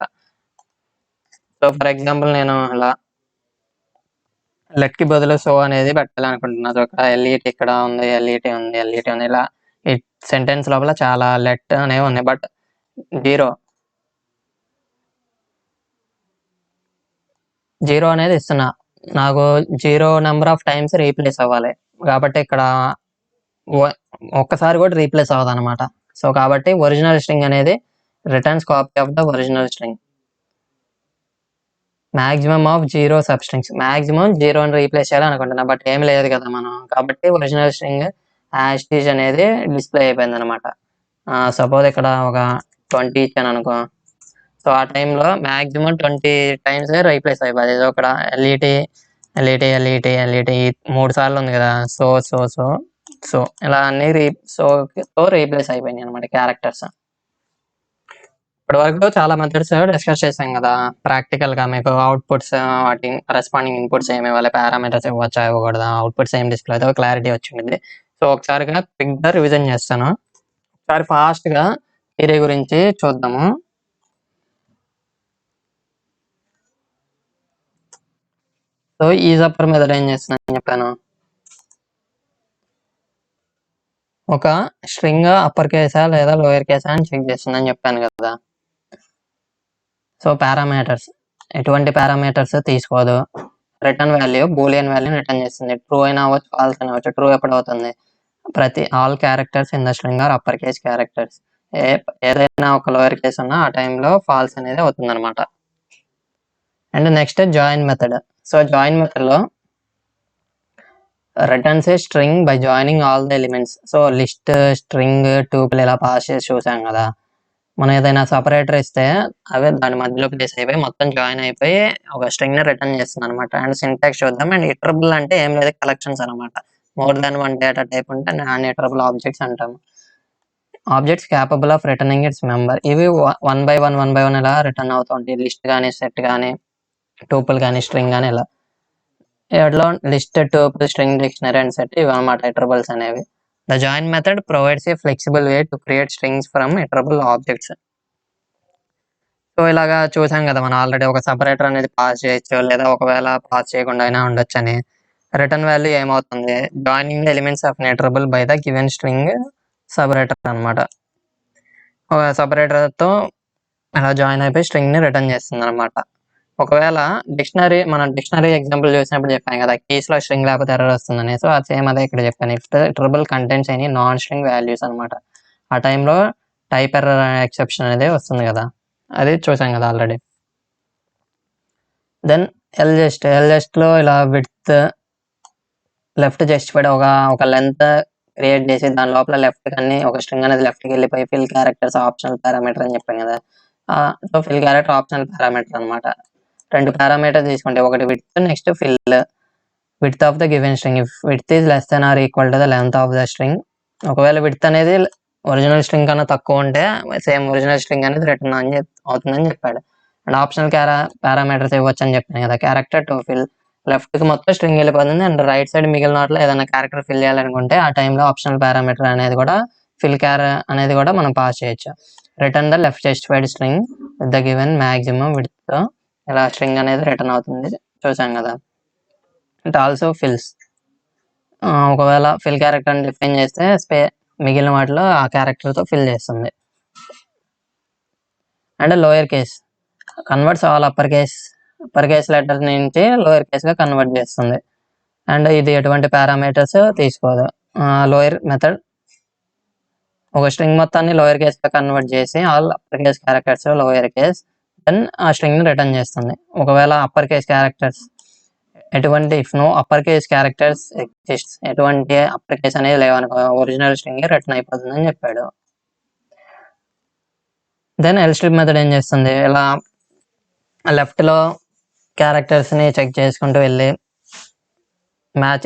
సో ఫర్ ఎగ్జాంపుల్ నేను ఇలా లెట్కి బదులు సో అనేది పెట్టాలనుకుంటున్నా. సో ఇక్కడ ఎల్ఈటీ ఇక్కడ ఉంది, ఎల్ఈటీ ఉంది, ఇలా ఈ సెంటెన్స్ లోపల చాలా లెట్ అనేవి ఉన్నాయి, బట్ జీరో అనేది ఇస్తున్నా. నాకు 0 నెంబర్ ఆఫ్ టైమ్స్ రీప్లేస్ అవ్వాలి కాబట్టి ఇక్కడ ఒక్కసారి కూడా రీప్లేస్ అవ్వదు అనమాట. సో కాబట్టి ఒరిజినల్ స్ట్రింగ్ అనేది returns copy of the original string. Maximum of 0 sub strings, maximum 0 అని రీప్లేస్ చేయాలనుకుంటున్నా, బట్ ఏం లేదు కదా మనం, కాబట్టి ఒరిజినల్ స్ట్రింగ్ యాజ్ టీజ్ అనేది డిస్ప్లే అయిపోయింది అనమాట. సపోజ్ ఇక్కడ ఒక 20 ఇచ్చాను అనుకో, సో ఆ టైంలో మ్యాక్సిమం 20 టైమ్స్ రీప్లేస్ అయిపోయింది. సో ఇక్కడ ఎల్ఈటీ 3 సార్లు ఉంది కదా, సో ఇలా అన్ని రీప్లేస్ అయిపోయినాయి అనమాట క్యారెక్టర్స్. ఇప్పటి వరకు చాలా మెథడ్స్ డిస్కస్ చేసాం కదా. ప్రాక్టికల్ గా మీకు అవుట్పుట్స్ వాటి కరెస్పాండింగ్ ఇన్పుట్స్ ఏమి ఇవ్వాలి, పారామీటర్స్ ఇవ్వచ్చా ఇవ్వకూడదా, అవుట్పుట్స్ ఏం డిస్ప్లే అవుతాయో క్లారిటీ వచ్చింది. సో ఒకసారిగా క్విక్ గా రివిజన్ చేస్తాను. ఒకసారి ఫాస్ట్ గా థియరీ గురించి చూద్దాము. సో ఈజ్ అప్పర్ మెథడ్ ఏం చేస్తుందని చెప్పాను, ఒక స్ట్రింగ్ అప్పర్ కేసా లేదా లోయర్ కేసా అని చెక్ చేస్తుందని చెప్పాను కదా. సో పారామీటర్స్ ఎటువంటి పారామీటర్స్ తీసుకోదు, రిటర్న్ వాల్యూ బూలియన్ వాల్యూని రిటర్న్ చేస్తుంది. ట్రూ అయినా అవ్వచ్చు, ఫాల్స్ అయినా అవ్వచ్చు. ట్రూ ఎప్పుడు అవుతుంది, ప్రతి all characters in the string are upper case characters. ఏదైనా ఒక లోయర్ కేస్ ఉన్నా ఆ టైంలో ఫాల్స్ అనేది అవుతుంది అనమాట. And next join method. So join method లో returns a string by joining all the elements. So list, string, tuple ఇలా పాస్ చేసి చూసాం కదా. మనం ఏదైనా సపరేటర్ ఇస్తే అవే దాని మధ్యలో ప్లేస్ అయిపోయి మొత్తం జాయిన్ అయిపోయి ఒక స్ట్రింగ్ ని రిటర్న్ చేస్తుంది అనమాట. అండ్ సింటాక్స్ చూద్దాం. అండ్ ఇటరబుల్ అంటే ఏం లేదు, కలెక్షన్స్ అనమాట. More than one data type ఉంటే నాన్ ఇటరబుల్ ఆబ్జెక్ట్స్ అంటాము. Objects capable of returning it's member. ఇవి వన్ బై వన్ ఇలా రిటర్న్ అవుతూ ఉంటాయి. లిస్ట్ కానీ, సెట్ కానీ, టూపుల్ కానీ, స్ట్రింగ్ కానీ ఇలా. ఎట్లా list, tuple, string, dictionary and set ఇవి అనమాట ఇటరబుల్స్ అనేవి. The join method provides A flexible way to create strings from iterable objects. So ఇలాగా చూసాం కదా, మనం ఆల్రెడీ ఒక సపరేటర్ అనేది పాస్ చేయొచ్చు, లేదా ఒకవేళ పాస్ చేయకుండా అయినా ఉండొచ్చు అని. రిటర్న్ వాల్యూ ఏమవుతుంది, joining the elements of iterable by the given string separator అనమాట. ఒక సపరేటర్తో అలా జాయిన్ అయిపోయి స్ట్రింగ్ ని రిటర్న్ చేస్తుంది అనమాట. ఒకవేళ మనం డిక్షనరీ ఎగ్జాంపుల్ చూసినప్పుడు చెప్పాను కదా, కీస్ లో స్ట్రింగ్ లేకపోతే ఎర్రర్ వస్తుందని. సో అది సేమ్ అదే ఇక్కడ చెప్పాను. If the iterable contents any non string values అనమాట. ఆ టైంలో టైప్ ఎర్రర్ ఎక్సెప్షన్ అనేది వస్తుంది కదా, అది చూసాం కదా ఆల్రెడీ. దెన్ ఎల్జెస్ట్ లో ఇలా విడ్త్ లెఫ్ట్ జస్టిఫైడ్ ఒక లెంత్ క్రియేట్ చేసి దాని లోపల లెఫ్ట్ కానీ ఒక స్ట్రింగ్ అనేది లెఫ్ట్కి వెళ్ళిపోయి ఫిల్ క్యారెక్టర్స్ ఆప్షనల్ పారామీటర్ అని చెప్పాను కదా. So fill character optional parameter అనమాట. 2 పారామీటర్ తీసుకుంటే ఒకటి width, next fill. Width of the given string if width is less than or equal to the length of the string. ఒకవేళ width అనేది original string కన్నా తక్కువ ఉంటే సేమ్ ఒరిజినల్ స్ట్రింగ్ అనేది return అవుతుందని చెప్పాడు. అండ్ ఆప్షనల్ పారామీటర్స్ ఇవ్వచ్చు అని చెప్పాను కదా. క్యారెక్టర్ టు ఫిల్, లెఫ్ట్ కి మొత్తం స్ట్రింగ్ వెళ్ళిపోతుంది. అండ్ రైట్ సైడ్ మిగిలిన వాటిలో ఏదైనా క్యారెక్టర్ ఫిల్ చేయాలనుకుంటే ఆ టైంలో ఆప్షనల్ పారామీటర్ అనేది కూడా ఫిల్ అనేది కూడా మనం పాస్ చేయొచ్చు. Return the left justified string with the given maximum width. ఇలా స్ట్రింగ్ అనేది రిటర్న్ అవుతుంది చూసాం కదా. It also fills. ఒకవేళ ఫిల్ క్యారెక్టర్ అని డిఫైన్ చేస్తే మిగిలిన వాటిలో ఆ క్యారెక్టర్తో ఫిల్ చేస్తుంది. And lower case converts all upper case letter నుంచి లోయర్ కేస్గా కన్వర్ట్ చేస్తుంది. అండ్ ఇది ఎటువంటి పారామీటర్స్ తీసుకోదు. లోయర్ మెథడ్ ఒక స్ట్రింగ్ మొత్తాన్ని లోయర్ కేస్గా కన్వర్ట్ చేసి all upper case characters lower case, then ఆ స్ట్రింగ్ని రిటర్న్ చేస్తుంది. ఒకవేళ upper case characters if no upper case characters exist, ఎటువంటి అప్పర్ కేస్ అనేది లేవనుకో ఒరిజినల్ స్ట్రింగ్ రిటర్న్ అయిపోతుంది అని చెప్పాడు. దెన్ ఎల్ స్ట్రిప్ మెథడ్ ఏం చేస్తుంది, ఇలా లెఫ్ట్లో క్యారెక్టర్స్ని చెక్ చేసుకుంటూ వెళ్ళి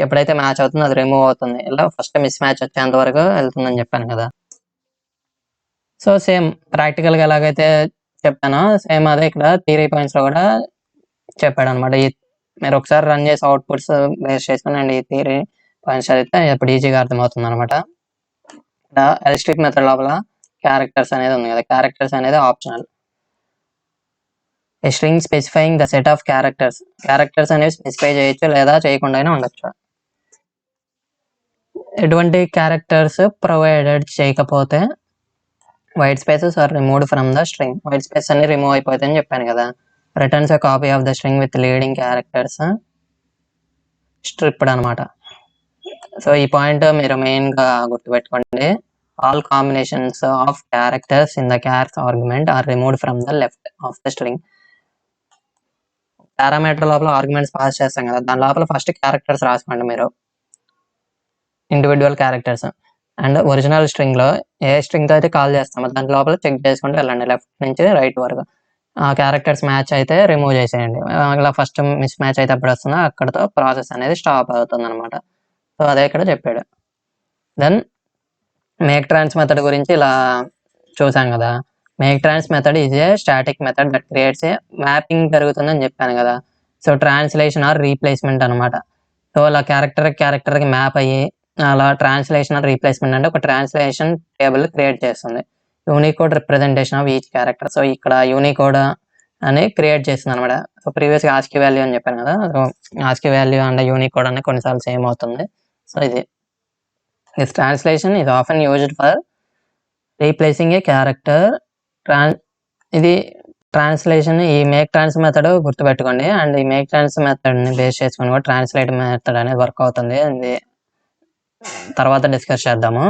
ఎప్పుడైతే మ్యాచ్ అవుతుందో అది రిమూవ్ అవుతుంది. ఇలా ఫస్ట్ మిస్ మ్యాచ్ వచ్చేంత వరకు వెళ్తుందని చెప్పాను కదా. సో సేమ్ ప్రాక్టికల్గా ఎలాగైతే చెప్పానో సేమ్ అదే ఇక్కడ థియరీ పాయింట్స్లో కూడా చెప్పాడు అనమాట. మీరు ఒకసారి రన్ చేసి అవుట్పుట్స్ బేస్ చేసుకుని అండ్ ఈ థియరీ పాయింట్స్ చదివితే ఇప్పుడు ఈజీగా అర్థమవుతుంది అనమాట. ఇక్కడ ఎల్ స్ట్రిప్ మెథడ్ లోపల క్యారెక్టర్స్ అనేది ఉంది కదా, క్యారెక్టర్స్ అనేది optional. A string specifying the set of characters అనేవి స్పెసిఫై చేయొచ్చు లేదా చేయకుండా అయినా ఉండొచ్చు. ఎటువంటి క్యారెక్టర్స్ ప్రొవైడెడ్ చేయకపోతే white spaces are removed from the string. White space అన్ని రిమూవ్ అయిపోతాయని చెప్పాను కదా. Returns a copy of the string with leading characters stripped అనమాట. సో ఈ పాయింట్ మీరు మెయిన్గా గుర్తుపెట్టుకోండి. All combinations of characters in the chars argument are removed from the left of the string. Parameter లోపల ఆర్గ్యుమెంట్స్ పాస్ చేస్తాం కదా, దాని లోపల ఫస్ట్ క్యారెక్టర్స్ రాసుకోండి మీరు, ఇండివిజువల్ క్యారెక్టర్స్. అండ్ ఒరిజినల్ స్ట్రింగ్లో ఏ స్ట్రింగ్తో అయితే కాల్ చేస్తామో దాని లోపల చెక్ చేసుకుంటూ వెళ్ళండి లెఫ్ట్ నుంచి రైట్ వరకు. ఆ క్యారెక్టర్స్ మ్యాచ్ అయితే రిమూవ్ చేసేయండి. ఇలా ఫస్ట్ మిస్ మ్యాచ్ అయితే ఎప్పుడు వస్తుందో అక్కడతో ప్రాసెస్ అనేది స్టాప్ అవుతుంది అనమాట. సో అదే ఇక్కడ చెప్పాడు. దెన్ మేక్ ట్రాన్స్ మెథడ్ గురించి ఇలా చూసాం కదా. Make trans method is a static method that creates a mapping జరుగుతుందని చెప్పాను కదా. సో ట్రాన్స్లేషన్ ఆర్ రీప్లేస్మెంట్ అనమాట. సో అలా క్యారెక్టర్కి మ్యాప్ అయ్యి అలా ట్రాన్స్లేషన్ ఆర్ రీప్లేస్మెంట్ అంటే ఒక ట్రాన్స్లేషన్ టేబుల్ క్రియేట్ చేస్తుంది. Unicode representation of each character. So ఇక్కడ యూనికోడ్ అని క్రియేట్ చేస్తుంది అనమాట. సో ప్రీవియస్గా ఆస్కీ వాల్యూ అని చెప్పాను కదా. So ASCII value and Unicode అనేది కొన్నిసార్లు సేమ్ అవుతుంది. సో ఇది this translation is often used for replacing a character. ఇది ట్రాన్స్లేషన్ ఈ మేక్ ట్రాన్స్ మెథడ్ గుర్తుపెట్టుకోండి. అండ్ ఈ మేక్ ట్రాన్స్ మెథడ్ని బేస్ చేసుకుని కూడా ట్రాన్స్లేట్ మెథడ్ అనేది వర్క్ అవుతుంది. అది తర్వాత డిస్కస్ చేద్దాము.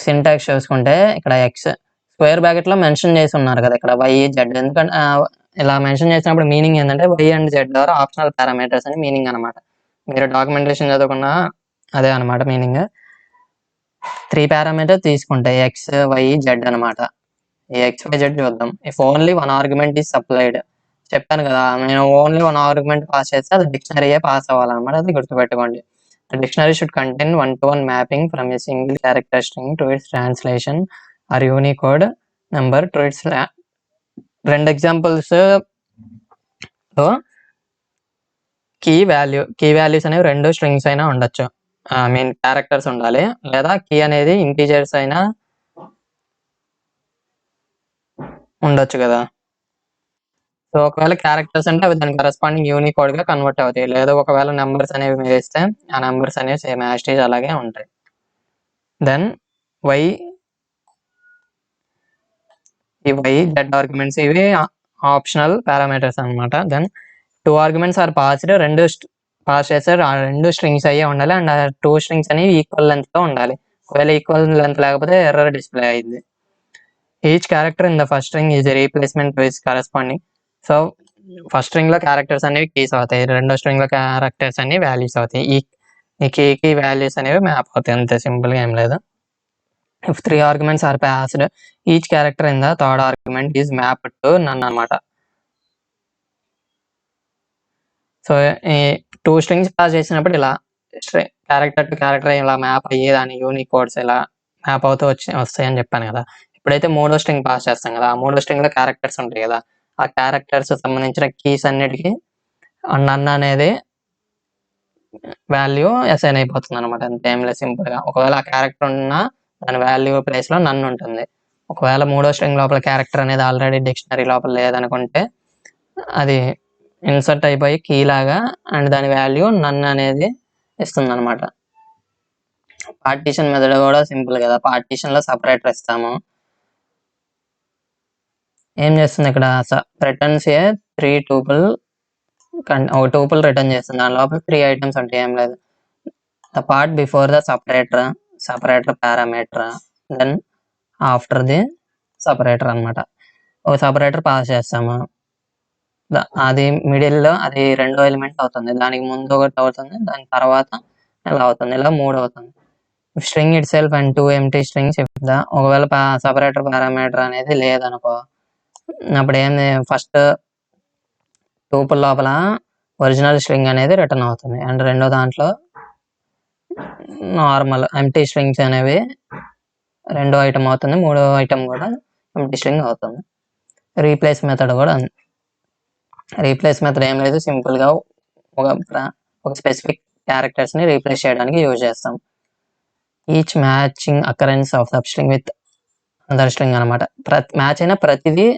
సింటాక్స్ చూసుకుంటే ఇక్కడ ఎక్స్ స్క్వేర్ బ్రాకెట్లో మెన్షన్ చేసి ఉన్నారు కదా ఇక్కడ వై జెడ్. ఎందుకంటే ఇలా మెన్షన్ చేసినప్పుడు మీనింగ్ ఏంటంటే వై అండ్ జెడ్ ద్వారా ఆప్షనల్ పారామీటర్స్ అని మీనింగ్ అనమాట. మీరు డాక్యుమెంటేషన్ చదవకుండా అదే అనమాట మీనింగ్. 3 పారామీటర్స్ తీసుకుంటే ఎక్స్ వై జెడ్ అనమాట. ఈ ఎక్స్ వై జెడ్ చూద్దాం. If only 1 argument is supplied, చెప్పాను కదా నేను ఓన్లీ 1 ఆర్గ్యుమెంట్ పాస్ చేస్తే అది డిక్షనరీయే పాస్ అవ్వాలన్నమాట. అది గుర్తుపెట్టుకోండి. The dictionary should contain 1-to-1 mapping from a single character string to its translation or Unicode number to its రెండు ఎగ్జాంపుల్స్ లో కీ వాల్యూస్ అనేవి 2 స్ట్రింగ్స్ అయినా ఉండొచ్చు. మీన్ క్యారెక్టర్స్ ఉండాలి, లేదా కీ అనేది ఇంటీజర్స్ అయినా ఉండొచ్చు కదా. సో ఒకవేళ క్యారెక్టర్స్ అంటే అవి దానికి కరెస్పాండింగ్ యూనికోడ్ గా కన్వర్ట్ అవుతాయి. లేదా ఒకవేళ నెంబర్స్ అనేవి వేస్తే ఆ నెంబర్స్ అనేవి సేమ్ యాస్టేజ్ అలాగే ఉంటాయి. దెన్ వై ఈ వై జెడ్ ఆర్గ్యుమెంట్స్ ఇవి ఆప్షనల్ పారామీటర్స్ అనమాట. Then 2 arguments are passed, pass చేస్తారు. ఆ 2 స్ట్రింగ్స్ అయ్యే ఉండాలి. అండ్ ఆ 2 స్ట్రింగ్స్ అనేవి ఈక్వల్ లెంత్ లో ఉండాలి. ఒకవేళ ఈక్వల్ లెంత్ లేకపోతే ఎర్రర్ డిస్ప్లే అయింది. Each character in the first string is replacement to it's corresponding. So first string లో క్యారెక్టర్స్ అనేవి కీస్ అవుతాయి, రెండో స్ట్రింగ్ లో క్యారెక్టర్స్ అనేవి వాల్యూస్ అవుతాయి. ఈ కీకి వాల్యూస్ అనేవి మ్యాప్ అవుతాయి, అంతే సింపుల్ గా ఏం లేదు. If 3 arguments are passed, each character in the third argument is mapped to none అనమాట. సో ఈ 2 స్ట్రింగ్స్ పాస్ చేసినప్పుడు ఇలా క్యారెక్టర్ టు క్యారెక్టర్ ఇలా మ్యాప్ అయ్యేదాన్ని యూనికోడ్స్ ఇలా మ్యాప్ అవుతూ వస్తాయని చెప్పాను కదా. ఇప్పుడైతే 3వ స్ట్రింగ్ పాస్ చేస్తాం కదా, ఆ 3వ స్ట్రింగ్ లో క్యారెక్టర్స్ ఉంటాయి కదా, ఆ క్యారెక్టర్స్ సంబంధించిన కీస్ అన్నిటికీ నన్ అనేది వాల్యూ అసైన్ అయిపోతుంది అనమాట. అంతేం లేదు, సింపుల్ గా. ఒకవేళ ఆ క్యారెక్టర్ ఉన్న దాని వాల్యూ ప్లేస్ లో నన్ ఉంటుంది. ఒకవేళ 3వ స్ట్రింగ్ లోపల క్యారెక్టర్ అనేది ఆల్రెడీ డిక్షనరీ లోపల లేదనుకుంటే అది ఇన్సర్ట్ అయిపోయి కీ లాగా అండ్ దాని వాల్యూ నన్ అనేది ఇస్తుంది అనమాట. పార్టీషన్ మెథడ్ కూడా సింపుల్ కదా. పార్టీషన్ లో సపరేటర్ ఇస్తాము. ఏం చేస్తుంది ఇక్కడ రిటర్న్స్ ఏ 3 టూపుల్, ఒక టూపుల్ రిటర్న్ చేస్తుంది. దాని లోపల 3 ఐటమ్స్ ఉంటాయి, ఏం లేదు. The part before the separator parameter, then after the separator అనమాట. ఒక సపరేటర్ పాస్ చేస్తాము, అది మిడిల్ లో అది 2వ ఎలిమెంట్ అవుతుంది, దానికి ముందు ఒకటి అవుతుంది, దాని తర్వాత ఇలా అవుతుంది, ఇలా 3 అవుతుంది. String it self and 2 empty strings ఒకవేళ సపరేటర్ పారామీటర్ అనేది లేదనుకో, అప్పుడు ఏంది ఫస్ట్ టూపుల్ లోపల ఒరిజినల్ స్ట్రింగ్ అనేది రిటర్న్ అవుతుంది. అండ్ రెండో దాంట్లో నార్మల్ ఎంప్టీ స్ట్రింగ్స్ అనేవి 2వ ఐటమ్ అవుతుంది, 3వ ఐటమ్ కూడా ఎంప్టీ స్ట్రింగ్ అవుతుంది. రీప్లేస్ మెథడ్ కూడా రీప్లేస్ మెథడ్ ఏం లేదు, సింపుల్ గా ఒక స్పెసిఫిక్ క్యారెక్టర్స్ ని రీప్లేస్ చేయడానికి యూజ్ చేస్తాం. Each matching occurrence of sub string with other string అనమాట. మ్యాచ్ అయినా ప్రతిదీ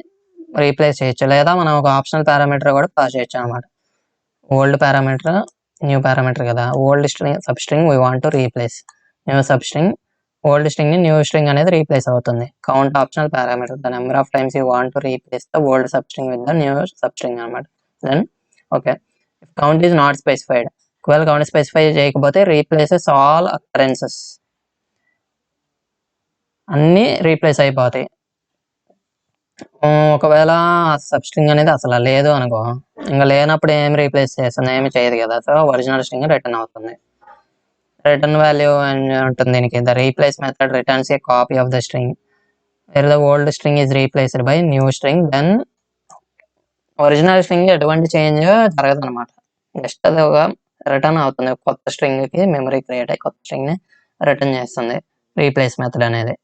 రీప్లేస్ చేయొచ్చు, లేదా మనం ఒక ఆప్షనల్ పారామీటర్ కూడా పాస్ చేయొచ్చు అనమాట. ఓల్డ్ పారామీటర్, న్యూ పారామీటర్ కదా. Old string sub string we want to replace, new sub string old string ని న్యూ స్ట్రింగ్ అనేది రీప్లేస్ అవుతుంది. Count optional parameter, the number of times you want to replace the old sub string with the new sub string అనమాట. Then okay, if count is not specified, ఒకవేళ count specify చేయకపోతే replaces all occurrences, అన్ని replace అయిపోతాయి. ఒకవేళ sub string అనేది అసలు లేదు అనుకో, ఇంకా లేనప్పుడు ఏం రీప్లేస్ చేస్తుంది, ఏమి చేయదు కదా. సో ఒరిజినల్ స్ట్రింగ్ రిటర్న్ అవుతుంది. రిటర్న్ వాల్యూ ఉంటుంది దీనికి. The replace method returns a copy of the string where the old string is replaced by new string. Then original string ఎటువంటి చేంజ్ జరగదు అనమాట, జస్ట్ అది ఒక రిటర్న్ అవుతుంది. కొత్త స్ట్రింగ్ కి మెమరీ క్రియేట్ అయ్యి కొత్త స్ట్రింగ్ ని రిటర్న్ చేస్తుంది రీప్లేస్ మెథడ్ అనేది.